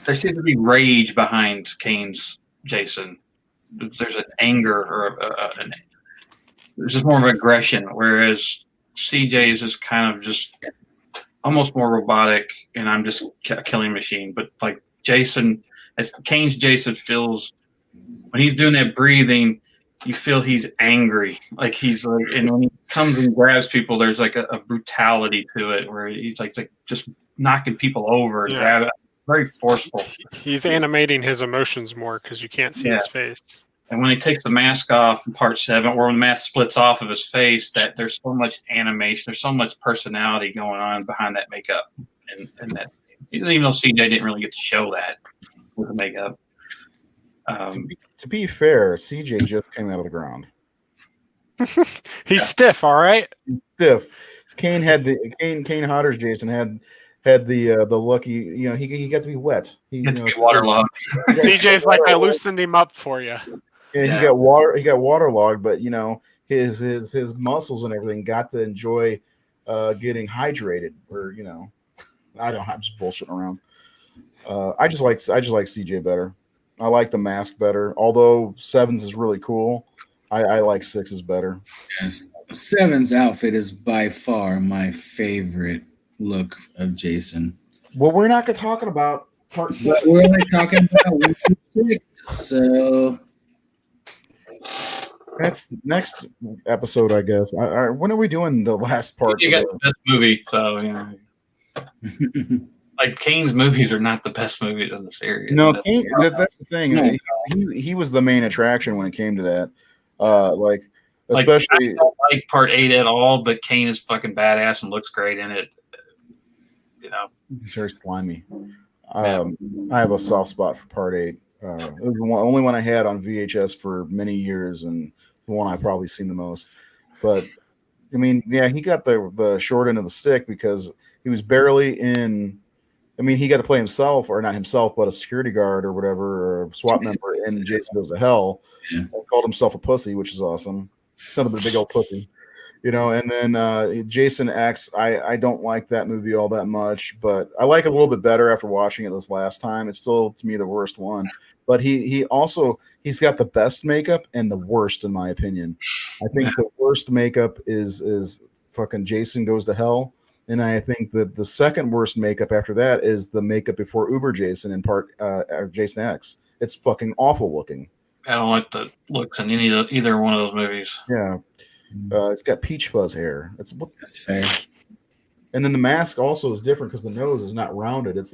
there seems to be rage behind Kane's Jason. There's an anger or there's just more of aggression, whereas CJ is just kind of just almost more robotic, and I'm just a killing machine. But like Jason, as Kane's Jason feels when he's doing that breathing, you feel he's angry. Like he's like, and when he comes and grabs people, there's like a brutality to it where he's like just knocking people over. Yeah. Very forceful. He's animating his emotions more because you can't see his face. And when he takes the mask off in Part 7, or when the mask splits off of his face, that there's so much animation, there's so much personality going on behind that makeup, and that even though CJ didn't really get to show that with the makeup. To be fair, CJ just came out of the ground. He's stiff, all right. He's stiff. Kane Hodder's Jason had the lucky, he got to be wet. He got to be waterlogged. CJ's like, I loosened him up for you. Yeah, he got waterlogged, but his muscles and everything got to enjoy getting hydrated. Or I'm just bullshitting around. I just like CJ better. I like the mask better. Although 7's is really cool, I like 6's better. Yes, 7's outfit is by far my favorite look of Jason. Well, we're not talking about Part 7. But we're only talking about 1 through 6. So that's next episode, I guess. When are we doing the last part? You got the best movie, so like Kane's movies are not the best movies in the series. No, Kane, that's the thing. No. He was the main attraction when it came to that. Especially, I don't like Part 8 at all, but Kane is fucking badass and looks great in it. He's very slimy. I have a soft spot for Part 8. It was the only one I had on VHS for many years, and the one I've probably seen the most. But I mean, yeah, he got the short end of the stick because he was barely in. I mean, he got to play himself, or not himself, but a security guard or whatever, or a SWAT member in Jason Goes to Hell. Yeah. He called himself a pussy, which is awesome. Son of a big old pussy. And then Jason X, I don't like that movie all that much, but I like it a little bit better after watching it this last time. It's still, to me, the worst one. But he's got the best makeup and the worst, in my opinion. I think the worst makeup is fucking Jason Goes to Hell. And I think that the second worst makeup after that is the makeup before Uber Jason in Part Jason X. It's fucking awful looking. I don't like the looks in either one of those movies. Yeah. It's got peach fuzz hair. That's fair. And then the mask also is different because the nose is not rounded. It's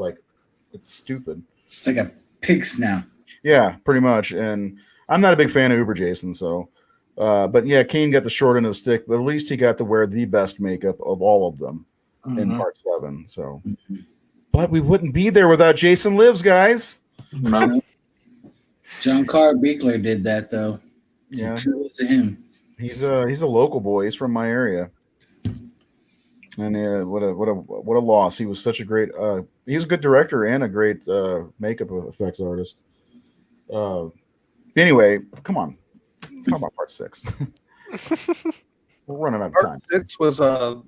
stupid. It's like a pig snout. Yeah, pretty much. And I'm not a big fan of Uber Jason, so. But yeah, Kane got the short end of the stick, but at least he got to wear the best makeup of all of them in Part 7. So, but we wouldn't be there without Jason Lives, guys. No. John Carr Beekler did that though. So Yeah. kudos to him. He's a local boy. He's from my area. And what a loss. He was such a great he was a good director and a great makeup effects artist. Anyway, come on. Talk about part 6. We're running out of time. Part 6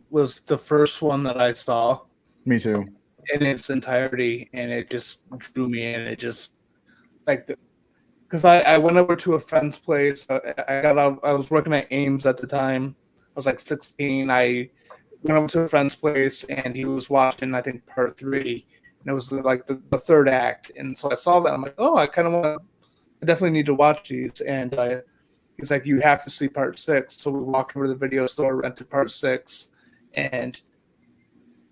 was the first one that I saw Me too. in its entirety, and it just drew me in. It just because I went over to a friend's place. I was working at Ames at the time. I was like 16. I went over to a friend's place, and he was watching, I think, part 3, and it was like the third act. And so I saw that. I'm like, oh, I definitely need to watch these. And he's like, you have to see part 6. So we walked over to the video store, rented part 6, and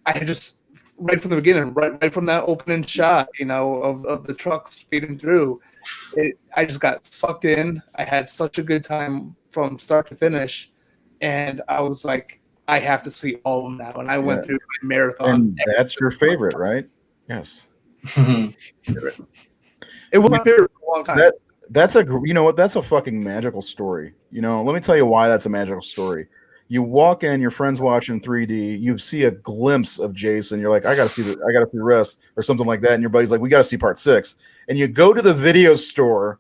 I just right from the beginning, right from that opening shot, of the truck speeding through, I just got sucked in. I had such a good time from start to finish, and I was like, I have to see all of them now. And I went through my marathon. And that's your favorite, right? Yes. It was my favorite for a long time. That's a fucking magical story. Let me tell you why that's a magical story. You walk in, your friend's watching 3D, you see a glimpse of Jason, you're like, I gotta see the rest, or something like that, and your buddy's like, we gotta see part 6. And you go to the video store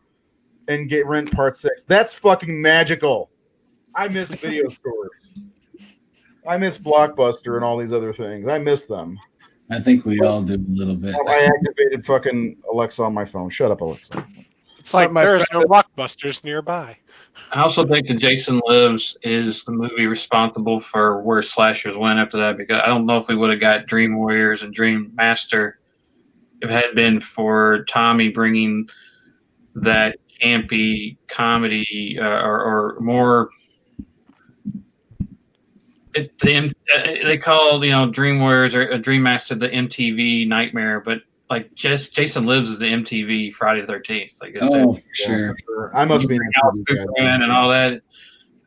and rent part 6. That's fucking magical. I miss video stores. I miss Blockbuster and all these other things. I miss them. I think we all do a little bit. I activated fucking Alexa on my phone. Shut up, Alexa. It's like there's no Blockbusters nearby. I also think that Jason Lives is the movie responsible for where slashers went after that, because I don't know if we would have got Dream Warriors and Dream Master if it had been for Tommy bringing that campy comedy or more. They call Dream Warriors or Dream Master the MTV nightmare, but like Jason Lives is the MTV Friday the 13th. Like for sure. I must be an fan and all that.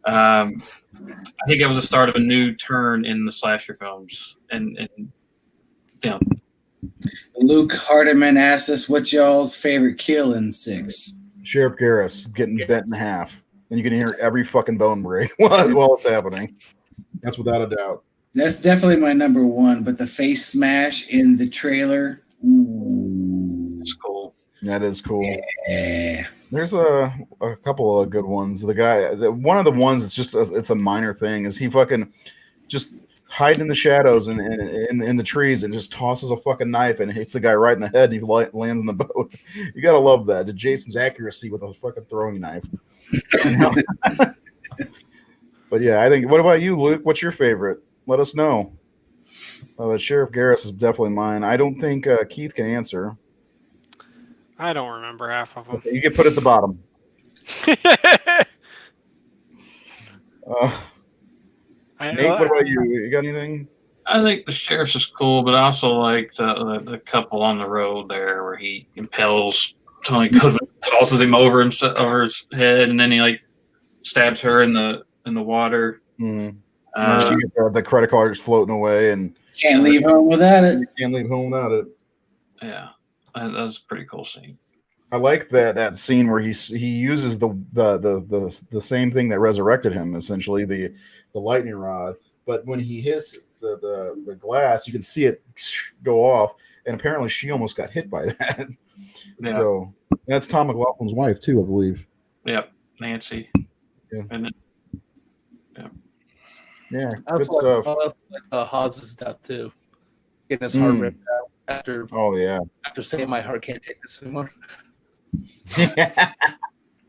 I think it was the start of a new turn in the slasher films, and Luke Hardiman asked us, "What's y'all's favorite kill in 6?" Sheriff Garris getting bent in half, and you can hear every fucking bone break while it's happening. That's without a doubt. That's definitely my number 1. But the face smash in the trailer, ooh, it's cool. That is cool. Yeah. There's a couple of good ones. One of the ones that's just it's a minor thing is he fucking just hiding in the shadows and in the trees and just tosses a fucking knife and hits the guy right in the head and he lands in the boat. You gotta love that. Jason's accuracy with a fucking throwing knife. But yeah, I think. What about you, Luke? What's your favorite? Let us know. Sheriff Garris is definitely mine. I don't think Keith can answer. I don't remember half of them. Okay, you get put at the bottom. Nate, what about you? You got anything? I think the sheriff's is cool, but I also like the couple on the road there where he impels Tony Goodman, tosses him over his head, and then he like stabs her in the water. Mm-hmm. The credit card is floating away, and can't leave home without it. Can't leave home without it. Yeah, that was a pretty cool scene. I like that scene where he uses the same thing that resurrected him, essentially the lightning rod. But when he hits the glass, you can see it go off, and apparently she almost got hit by that. Yeah. So that's Tom McLaughlin's wife too, I believe. Yep, Nancy. Yeah. And yeah, that's good stuff. Like Hawes's death too, getting his heart ripped out after. Oh yeah. After saying my heart can't take this anymore. I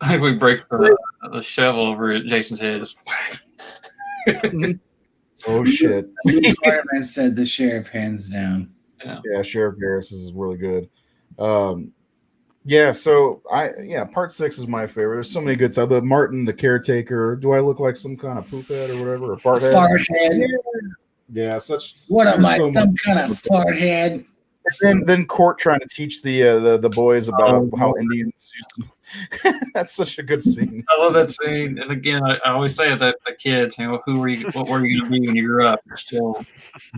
think we break the shovel over Jason's head. Oh shit! Luke Fireman said the sheriff hands down. Yeah, Sheriff Garris is really good. Yeah, so part 6 is my favorite. There's so many good stuff. The Martin, the caretaker. Do I look like some kind of poop head or whatever, or fart head? Fart head. Yeah, such. What am I? Some kind of fart head. And then Court trying to teach the boys about how Indians. That's such a good scene. I love that scene. And again, I always say that the kids, what were you going to be when you grew up? Still,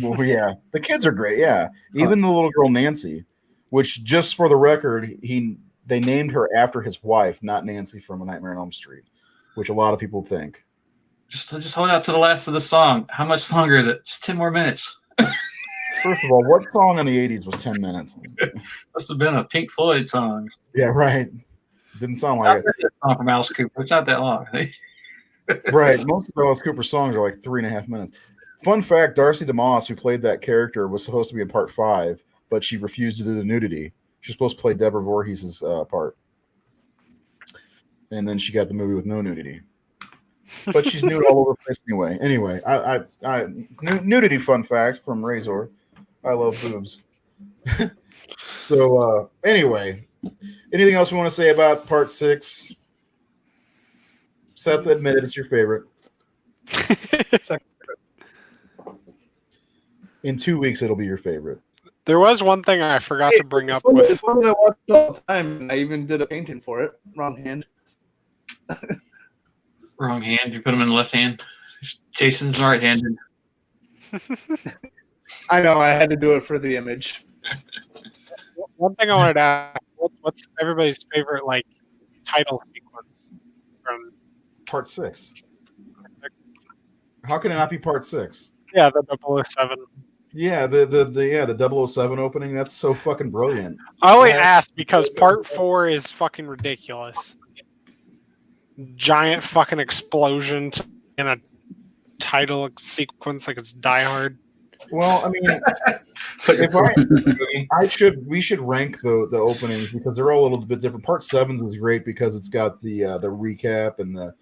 well, yeah, the kids are great. Yeah, even the little girl Nancy. which, just for the record, they named her after his wife, not Nancy from A Nightmare on Elm Street, which a lot of people think. Just hold out to the last of the song. How much longer is it? Just 10 more minutes. First of all, what song in the 80s was 10 minutes? Must have been a Pink Floyd song. Yeah, right. Didn't sound like it. A song from Alice Cooper. It's not that long. Right. Most of Alice Cooper's songs are like 3.5 minutes. Fun fact, Darcy DeMoss, who played that character, was supposed to be in part 5, but she refused to do the nudity. She was supposed to play Deborah Voorhees' part. And then she got the movie with no nudity. But she's nude all over the place anyway. Anyway, nudity fun fact from Rayzor. I love boobs. So, anyway, anything else we want to say about part 6? Seth, admit it, it's your favorite. In 2 weeks, it'll be your favorite. There was one thing I forgot to bring up. It's one that I watch all the time. I even did a painting for it. Wrong hand. Wrong hand. You put him in the left hand. Jason's right-handed. I know. I had to do it for the image. One thing I wanted to ask: what's everybody's favorite title sequence from part 6? How can it not be part 6? Yeah, the 007. Yeah, the 007 opening. That's so fucking brilliant. I only asked because part 4 is fucking ridiculous. Giant fucking explosion in a title sequence like it's Die Hard. Well, I mean, we should rank the openings because they're all a little bit different. Part 7 is great because it's got the recap and the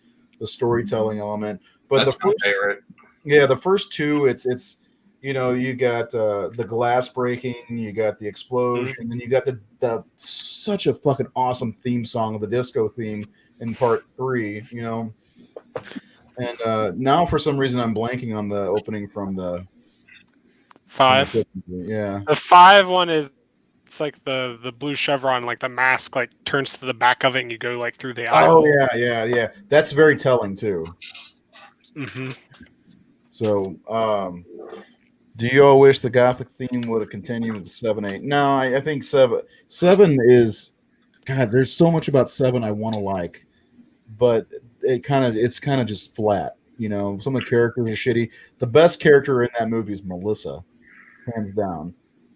storytelling element. But that's my favorite. Yeah, the first 2, it's you got the glass breaking, you got the explosion, and then you got the such a fucking awesome theme song of the disco theme in part 3, And now for some reason I'm blanking on the opening from the 5. Yeah. The 5 one is it's like the blue chevron, like the mask turns to the back of it and you go through the eye. Oh yeah. That's very telling too. Mm-hmm. So, do you all wish the Gothic theme would have continued with 7, 8? No, I think 7 is, God, there's so much about 7 I want to like, but it's kind of just flat. Some of the characters are shitty. The best character in that movie is Melissa, hands down.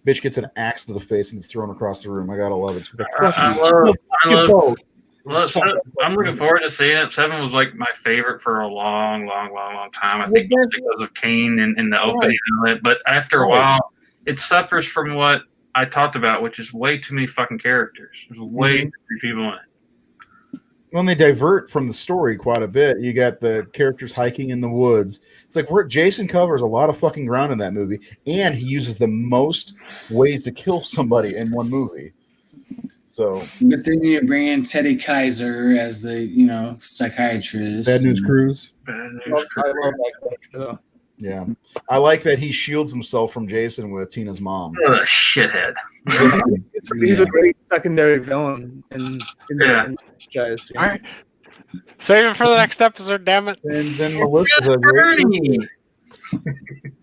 Bitch gets an axe to the face and gets thrown across the room. I gotta love it. I'm looking forward to seeing it. 7 was my favorite for a long time. I think because of Kane and the opening of it. But after a while, it suffers from what I talked about, which is way too many fucking characters. There's way too many people in it. When they divert from the story quite a bit, you got the characters hiking in the woods. It's like Jason covers a lot of fucking ground in that movie, and he uses the most ways to kill somebody in one movie. So, but then you bring in Teddy Kaiser as the psychiatrist. Bad News Cruise. I love that character. Yeah, I like that he shields himself from Jason with Tina's mom. What a shithead. He's a great secondary villain in franchise. All right, save it for the next episode. Damn it! And then Melissa's a great.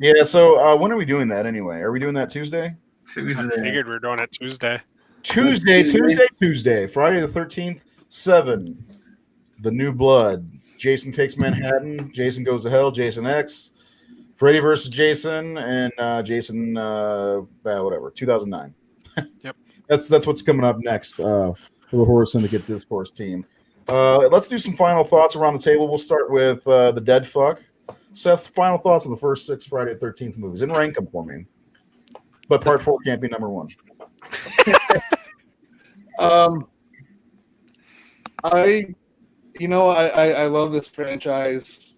Yeah. So when are we doing that anyway? Are we doing that Tuesday? I figured we were doing it Tuesday. Tuesday. Friday the 13th, 7. The New Blood. Jason Takes Manhattan. Jason Goes to Hell. Jason X. Freddy versus Jason and Jason, whatever, 2009. Yep. That's what's coming up next for the Horror Syndicate Discourse team. Let's do some final thoughts around the table. We'll start with the Dead Fuck. Seth, final thoughts on the first 6 Friday the 13th movies, and rank them for me. But part 4 can't be number 1. I love this franchise.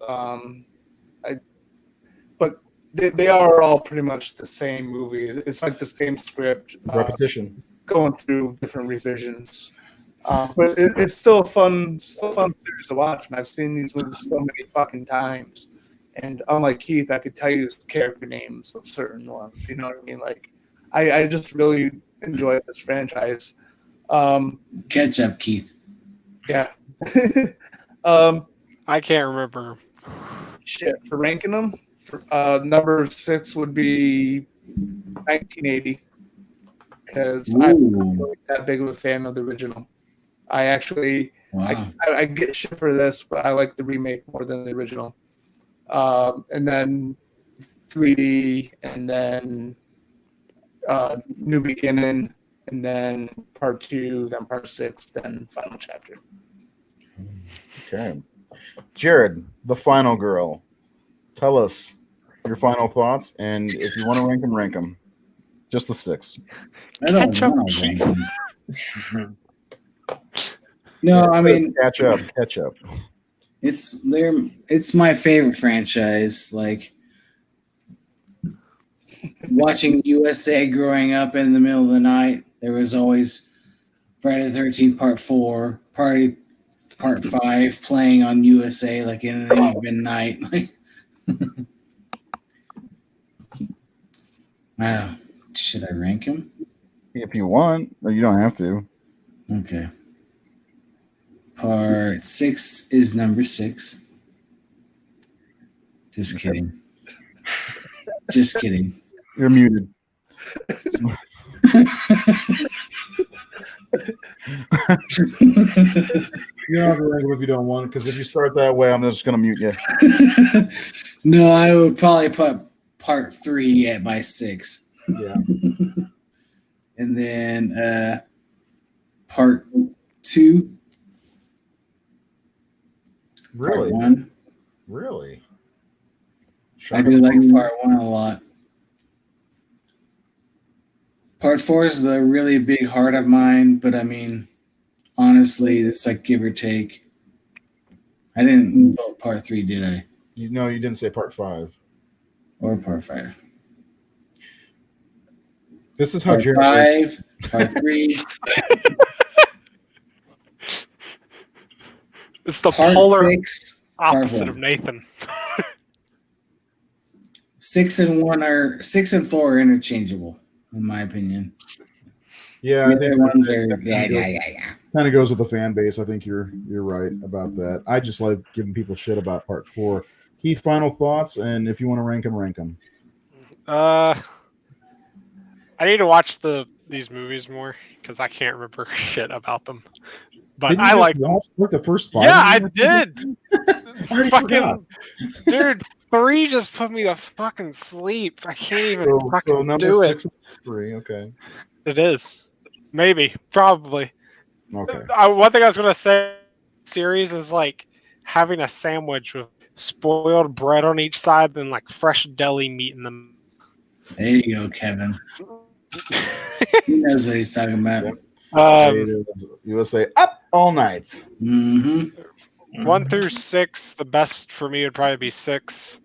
But they are all pretty much the same movie. It's like the same script. Repetition. Going through different revisions. But it's still a fun series to watch. And I've seen these movies so many fucking times. And unlike Keith, I could tell you character names of certain ones. You know what I mean? I just really enjoy this franchise. Catch up, Keith. Yeah. I can't remember. Shit, for ranking them, number 6 would be 1980 because I'm not really that big of a fan of the original. I actually, I get shit for this, but I like the remake more than the original. And then 3D, and then New Beginning, and then Part 2, then Part 6, then Final Chapter. Okay. Jared, the final girl. Tell us your final thoughts, and if you want to rank them. Just the 6. I don't want to rank them. No, I mean, catch up. It's my favorite franchise. Like watching USA growing up in the middle of the night, there was always Friday the 13th Part 4, Part 5 playing on USA like in an even night. Wow. Should I rank them? If you want, you don't have to. Okay. Part 6 is number 6. Just kidding. Just kidding. You're muted. You don't have to rank them if you don't want, because if you start that way, I'm just going to mute you. No, I would probably put Part 3 at my 6. Yeah. And then Part 2. Really? Part 1. Really? I do like Part 1 a lot. Part 4 is a really big heart of mine, but I mean, honestly, it's like give or take. I didn't vote Part 3, did I? No, you didn't say Part 5. Or Part 5. This is how Part Jared 5, Part 3. It's the Part polar 6, Part opposite 1. of Nathan. 6 and 4 are interchangeable, in my opinion. Yeah, I think ones are kind of goes with the fan base. I think you're right about that. I just like giving people shit about Part 4. Keith, final thoughts, and if you want to rank them. I need to watch these movies more because I can't remember shit about them. But Didn't you I just like watch the first 5. Yeah, I did. I already forgot. Dude, 3 just put me to fucking sleep. I can't even fucking so number do 6 it. is 3. Okay. It is. Maybe. Probably. Okay. One thing I was gonna say, series is like having a sandwich with spoiled bread on each side, and like fresh deli meat in them. There you go, Kevin. He knows what he's talking about. USA up all night. Mm-hmm. 1 through 6, the best for me would probably be 6,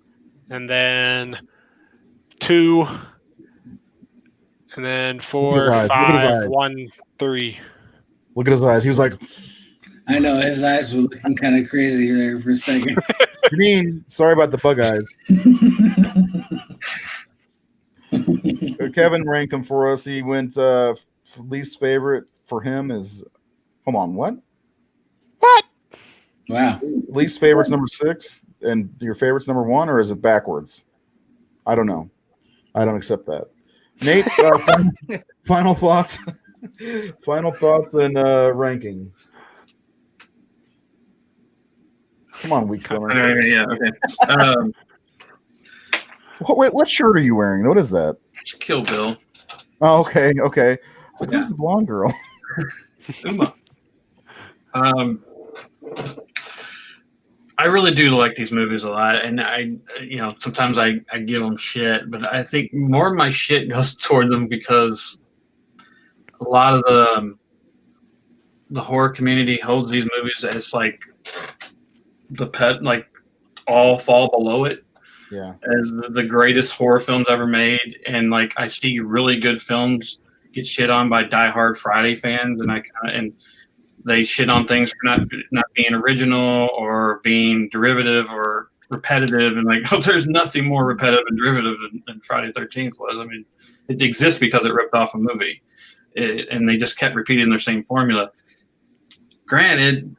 and then 2, and then 4, 5, 1, 3. Look at his eyes. He was like, I know his eyes were looking kind of crazy there for a second. Green. Sorry about the bug eyes. Kevin ranked them for us. He went least favorite for him is. Hold on, what? Wow. Least favorite's number 6, and your favorite's number 1, or is it backwards? I don't know. I don't accept that. Nate, final thoughts. Final thoughts and ranking. Come on, weak swimmer. Yeah, okay. What shirt are you wearing? What is that? It's Kill Bill. Oh, okay. So who's the blonde girl? Uma. I really do like these movies a lot, and sometimes I give them shit, but I think more of my shit goes toward them because a lot of the horror community holds these movies as like all fall below it. Yeah. As the greatest horror films ever made, and like I see really good films get shit on by diehard Friday fans, and they shit on things for not being original or being derivative or repetitive, and like there's nothing more repetitive and derivative than Friday the 13th was. I mean, it exists because it ripped off a movie, and they just kept repeating their same formula. Granted,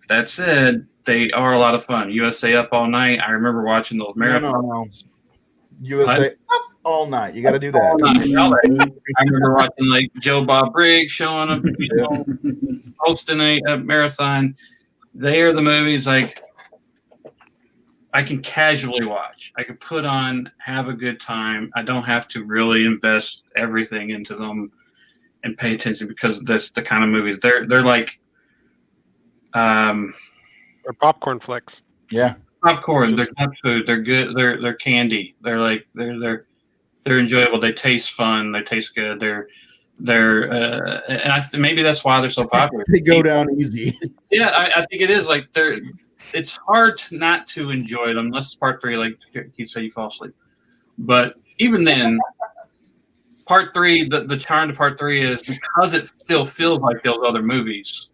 that said, they are a lot of fun. USA Up All Night. I remember watching those marathons. No. USA Up all night. You got to do that. I remember watching like Joe Bob Briggs showing up, hosting a marathon. They are the movies like I can casually watch. I can put on, have a good time. I don't have to really invest everything into them and pay attention because that's the kind of movies they're like. They're popcorn flicks. Yeah, popcorn. They're not food. They're good. They're candy. They're enjoyable. They taste fun. They taste good. Maybe that's why they're so popular. They go down easy. Yeah, I think it is. Like it's hard not to enjoy them unless it's part 3. Like you say, you fall asleep. But even then, part 3, the charm to part 3 is because it still feels like those other movies.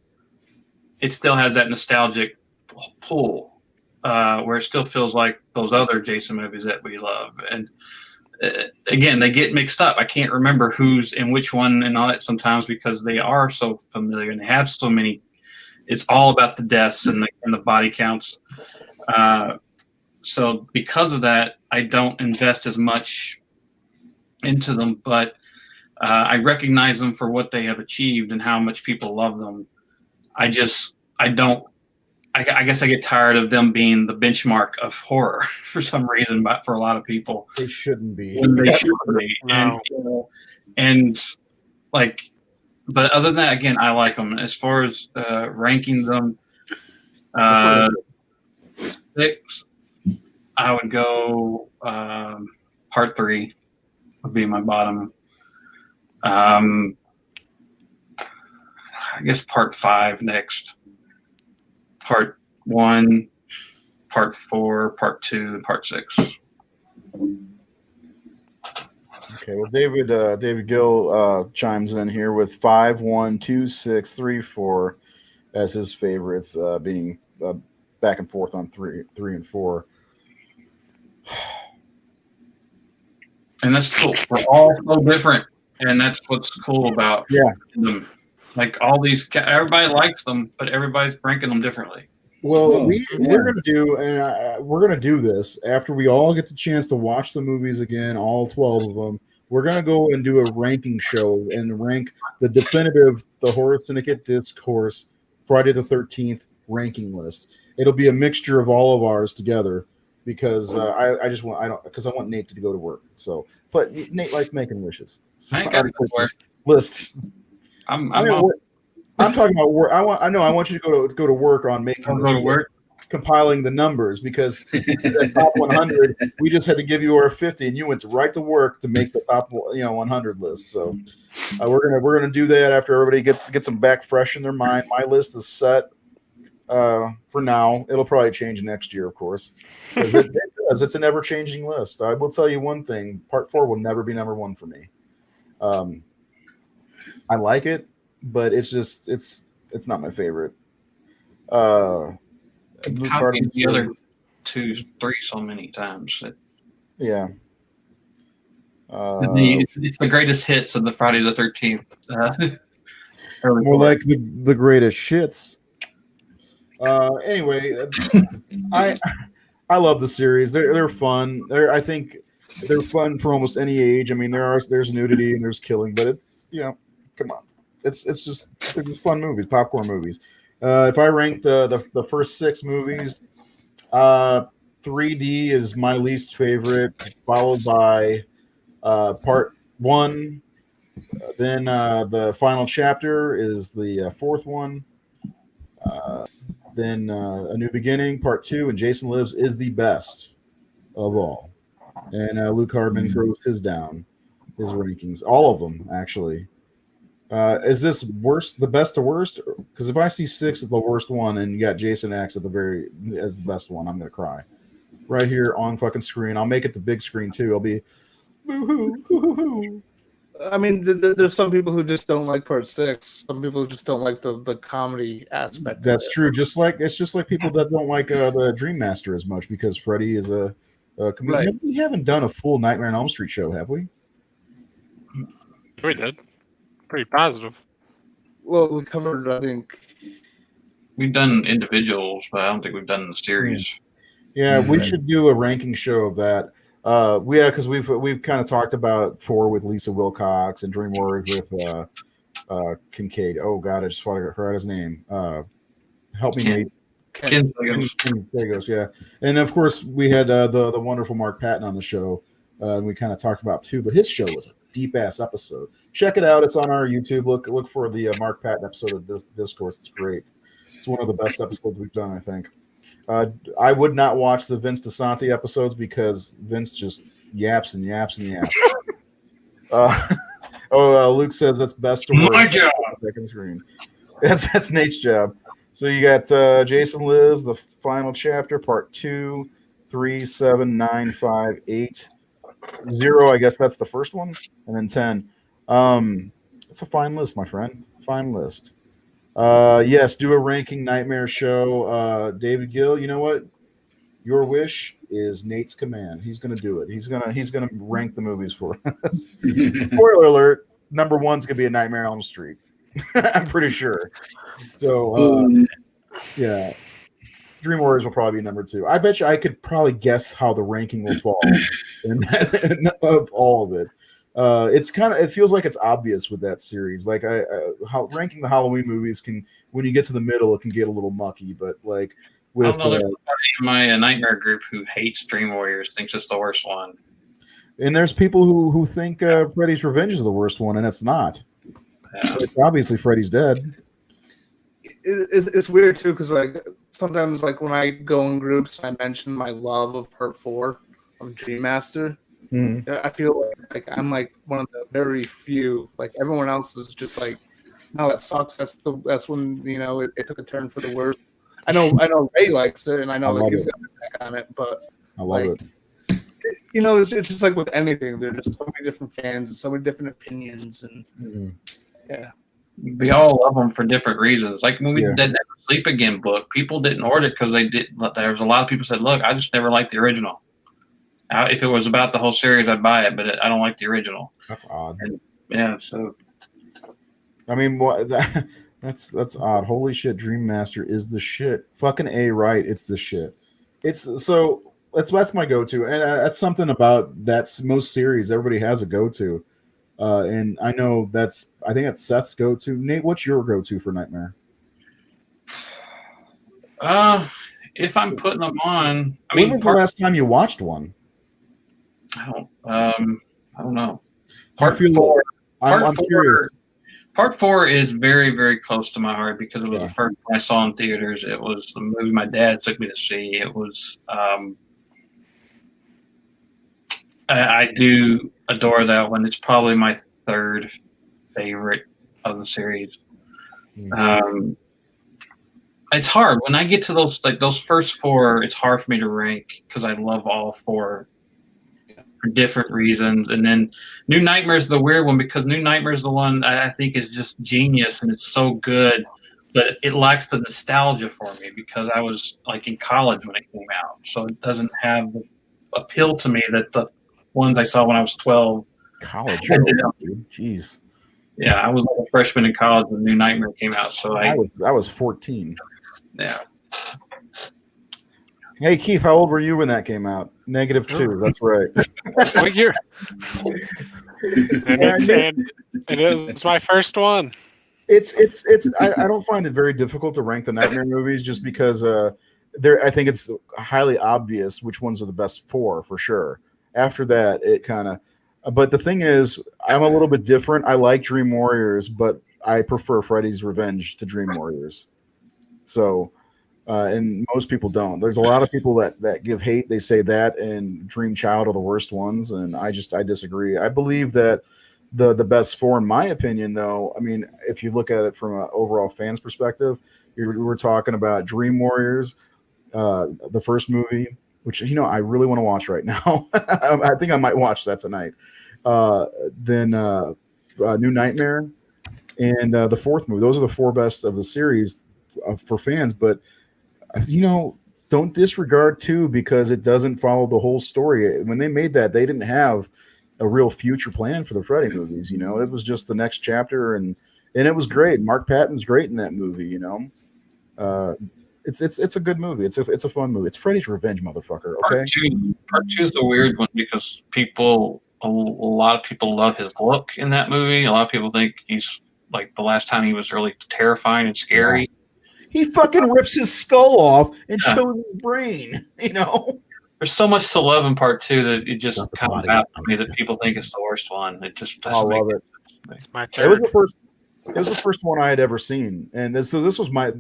It still has that nostalgic pull, where it still feels like those other Jason movies that we love. And again, they get mixed up. I can't remember who's in which one and all that sometimes because they are so familiar and they have so many. It's all about the deaths and the body counts. So because of that, I don't invest as much into them, but I recognize them for what they have achieved and how much people love them. I guess I get tired of them being the benchmark of horror for some reason, but for a lot of people, they shouldn't be. When they should be. No. But other than that, again, I like them. As far as ranking them, 6, I would go part 3 would be my bottom. I guess part 5 next. Part 1, part 4, part 2, and part 6. Okay, well, David Gill chimes in here with 5, 1, 2, 6, 3, 4 as his favorites, being back and forth on 3 and 4. And that's cool. We're all so different, and that's what's cool about them. Like all these, everybody likes them, but everybody's ranking them differently. Well, we're gonna do this after we all get the chance to watch the movies again, all 12 of them. We're gonna go and do a ranking show and rank the definitive, the Horror Syndicate Discourse Friday the 13th ranking list. It'll be a mixture of all of ours together because I want Nate to go to work. So, but Nate likes making wishes. So I ain't got to work. Lists. I'm talking about work. I want you to go to work on making. Go to work. Compiling the numbers because the top 100, we just had to give you our 50, and you went right to work to make the top 100 list. So we're gonna do that after everybody gets them back fresh in their mind. My list is set for now. It'll probably change next year, of course, because it's an ever changing list. I will tell you one thing: Part 4 will never be number 1 for me. I like it, but it's not my favorite. Copied the other 2, 3 so many times. Yeah. It's the greatest hits of the Friday the 13th. More like the greatest shits. Anyway, I love the series. They're fun. I think they're fun for almost any age. I mean, there's nudity and there's killing, but it's come on, they're just fun movies, popcorn movies. If I rank the first 6 movies, 3D is my least favorite, followed by Part 1. Then the final chapter is the 4th one. Then A New Beginning, Part 2, and Jason Lives is the best of all. And Luke Hardman throws his rankings, all of them actually. Is this the best to worst? Because if I see 6 as the worst one and you got Jason X as the best one, I'm gonna cry. Right here on fucking screen. I'll make it the big screen too. I'll be boo-hoo. I mean, there's some people who just don't like Part 6. Some people just don't like the comedy aspect. That's true. It's just like people that don't like the Dream Master as much because Freddy is a comedian. Right. We haven't done a full Nightmare on Elm Street show, have we? We did. Pretty positive. Well, we covered, I think. We've done individuals, but I don't think we've done the series. Yeah, we should do a ranking show of that. Because we've kind of talked about 4 with Lisa Wilcox and Dream Warriors with Kincaid. Oh God, I just forgot his name. Help me, Nate. Ken. There he goes. Yeah, and of course we had the wonderful Mark Patton on the show. And we kind of talked about too, but his show was a deep ass episode. Check it out; it's on our YouTube. Look for the Mark Patton episode of Discourse. It's great. It's one of the best episodes we've done, I think. I would not watch the Vince DeSanti episodes because Vince just yaps and yaps and yaps. Luke says that's best to work. My job. Second screen. That's Nate's job. So you got Jason Lives, the final chapter, part 2, 3, 7, 9, 5, 8, 0. I guess that's the first one, and then 10. It's a fine list, my friend. Fine list. Yes, do a ranking nightmare show. David Gill, you know what? Your wish is Nate's command. He's gonna do it. He's gonna rank the movies for us. Spoiler alert: number 1's gonna be a Nightmare on Elm Street. I'm pretty sure. So yeah, Dream Warriors will probably be number 2. I bet you I could probably guess how the ranking will fall of all of it. It feels like it's obvious with that series. Like how ranking the Halloween movies can, when you get to the middle, it can get a little mucky. But like with I don't know, there's somebody in my nightmare group who hates Dream Warriors, thinks it's the worst one. And there's people who think Freddy's Revenge is the worst one, and it's not. Yeah. It's obviously Freddy's dead. It's weird too, because like sometimes like when I go in groups, I mention my love of Part 4 of Dream Master. Mm-hmm. I feel like I'm like one of the very few. Like everyone else is just like, no, that sucks. That's when it took a turn for the worse. I know Ray likes it, and I know he's got back on it, but I love it. It's just like with anything. There's just so many different fans and so many different opinions, and yeah. We all love them for different reasons. Like when we did that Never Sleep Again book, people didn't order it because they did. There was a lot of people said, "Look, I just never liked the original. If it was about the whole series, I'd buy it, but I don't like the original." That's odd. And, yeah, so I mean, that's odd. Holy shit, Dream Master is the shit. Fucking A, right? It's the shit. That's my go-to, and that's something about most series. Everybody has a go-to. And I know I think that's Seth's go-to. Nate, what's your go-to for Nightmare? if I'm putting them on, When was the last time you watched one? I don't know. I'm curious. Part 4 is very, very close to my heart because it was the first one I saw in theaters. It was the movie my dad took me to see. It was I do adore that one. It's probably my 3rd favorite of the series. It's hard when I get to those first 4. It's hard for me to rank because I love all 4 for different reasons. And then New Nightmare is the weird one because New Nightmare is the one I think is just genius and it's so good, but it lacks the nostalgia for me because I was like in college when it came out, so it doesn't have the appeal to me that the ones I saw when I was 12. College, dude. Jeez. Yeah, I was like a freshman in college when New Nightmare came out, so I was 14. Yeah. Hey Keith, how old were you when that came out? -2. That's right. What year? It's my first one. I don't find it very difficult to rank the Nightmare movies just because I think it's highly obvious which ones are the best 4 for sure. After that, it kind of. But the thing is, I'm a little bit different. I like Dream Warriors, but I prefer Freddy's Revenge to Dream Warriors. So, and most people don't. There's a lot of people that give hate. They say that and Dream Child are the worst ones, and I disagree. I believe that the best 4, in my opinion, though. I mean, if you look at it from an overall fan's perspective, we're talking about Dream Warriors, the first movie, which I really want to watch right now. I think I might watch that tonight. Then New Nightmare, and the 4th movie. Those are the 4 best of the series for fans. But don't disregard 2 because it doesn't follow the whole story. When they made that, they didn't have a real future plan for the Freddy movies. It was just the next chapter, and it was great. Mark Patton's great in that movie. It's a good movie. It's a fun movie. It's Freddy's Revenge, motherfucker. Okay. Part two is the weird one because a lot of people love his look in that movie. A lot of people think he's like the last time he was really terrifying and scary. Yeah. He fucking rips his skull off and shows his brain. There's so much to love in part two that it just kind of out to me that people think it's the worst one. It just doesn't make it. It's my third. It was the first one I had ever seen, and this was my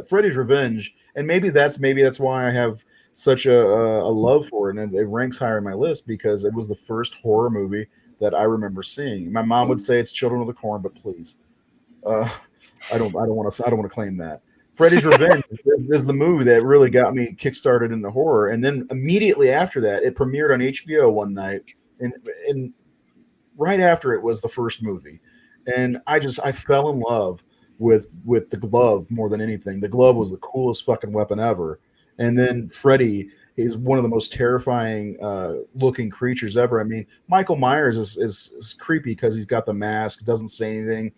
Freddy's Revenge, and maybe that's why I have such a love for it, and it ranks higher in my list because it was the first horror movie that I remember seeing. My mom would say it's Children of the Corn, but please, I don't want to claim that. Freddy's Revenge is the movie that really got me kickstarted into horror, and then immediately after that, it premiered on HBO one night, and right after it was the first movie. And I fell in love with the glove more than anything. The glove was the coolest fucking weapon ever. And then Freddy is one of the most terrifying looking creatures ever. I mean, Michael Myers is creepy because he's got the mask, doesn't say anything,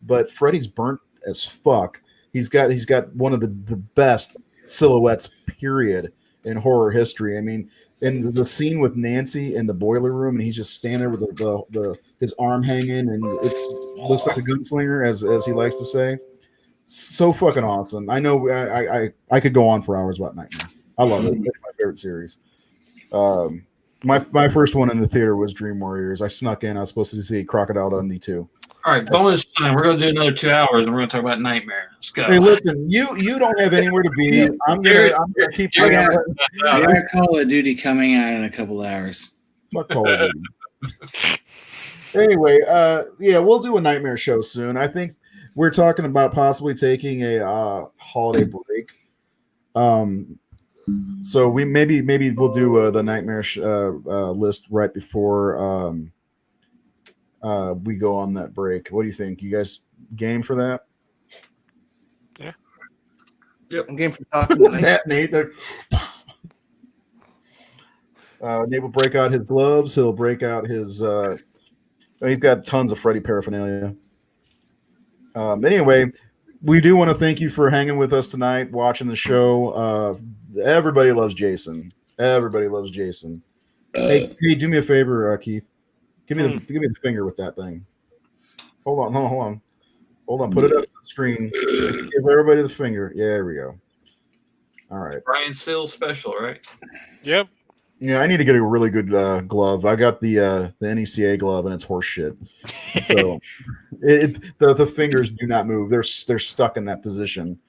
but Freddy's burnt as fuck. He's got one of the best silhouettes, period, in horror history. I mean, in the scene with Nancy in the boiler room, and he's just standing there with his arm hanging, and it looks like a gunslinger, as he likes to say. So fucking awesome. I know I could go on for hours about Nightmare. I love it. It's my favorite series. My first one in the theater was Dream Warriors. I snuck in. I was supposed to see Crocodile Dundee too. All right, bonus time. We're going to do another 2 hours, and we're going to talk about Nightmare. Let's go. Hey, listen, you don't have anywhere to be. I'm gonna keep playing. I got Call of Duty coming out in a couple hours. Fuck Call of Duty. Anyway, we'll do a Nightmare show soon. I think we're talking about possibly taking a holiday break. So we maybe we'll do the Nightmare list right before we go on that break. What do you think? You guys game for that? Yeah. Yep. I'm game for talking. What's that, Nate? Nate will break out his gloves. He'll break out his. He's got tons of Freddy paraphernalia. Anyway, we do want to thank you for hanging with us tonight, watching the show. Everybody loves Jason. Everybody loves Jason. Hey, do me a favor, Keith. Give me the finger with that thing. Hold on. Put it up on the screen. Give everybody the finger. Yeah, there we go. All right. Brian Sills special, right? Yep. Yeah, I need to get a really good glove. I got the NECA glove, and it's horse shit. So the fingers do not move. They're stuck in that position.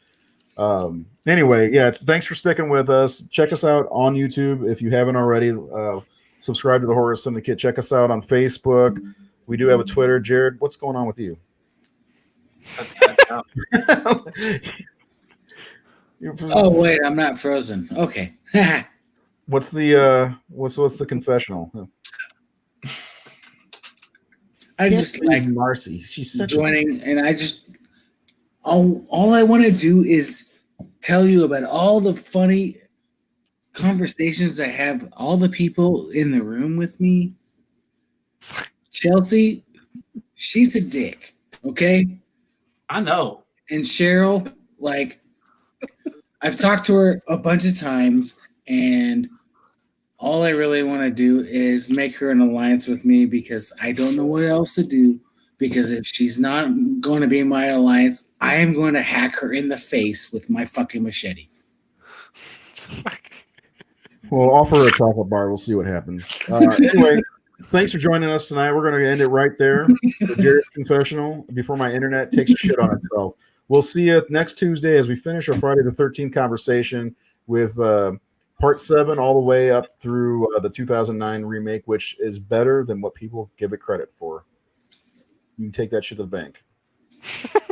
Anyway, yeah, thanks for sticking with us. Check us out on YouTube if you haven't already. Subscribe to the Horror Syndicate. Check us out on Facebook. We do have a Twitter. Jared, what's going on with you? Oh wait, I'm not frozen. Okay. What's the confessional? I just like Marcy. She's such joining, and I just all I want to do is tell you about all the funny conversations I have, all the people in the room with me. Chelsea, she's a dick, okay? I know. And Cheryl, like, I've talked to her a bunch of times, and all I really want to do is make her an alliance with me because I don't know what else to do. Because if she's not going to be my alliance, I am going to hack her in the face with my fucking machete. We'll offer her a chocolate bar. We'll see what happens. Anyway, thanks for joining us tonight. We're going to end it right there. The Jared's Confessional before my internet takes a shit on itself. We'll see you next Tuesday as we finish our Friday the 13th conversation with Part 7 all the way up through the 2009 remake, which is better than what people give it credit for. You can take that shit to the bank.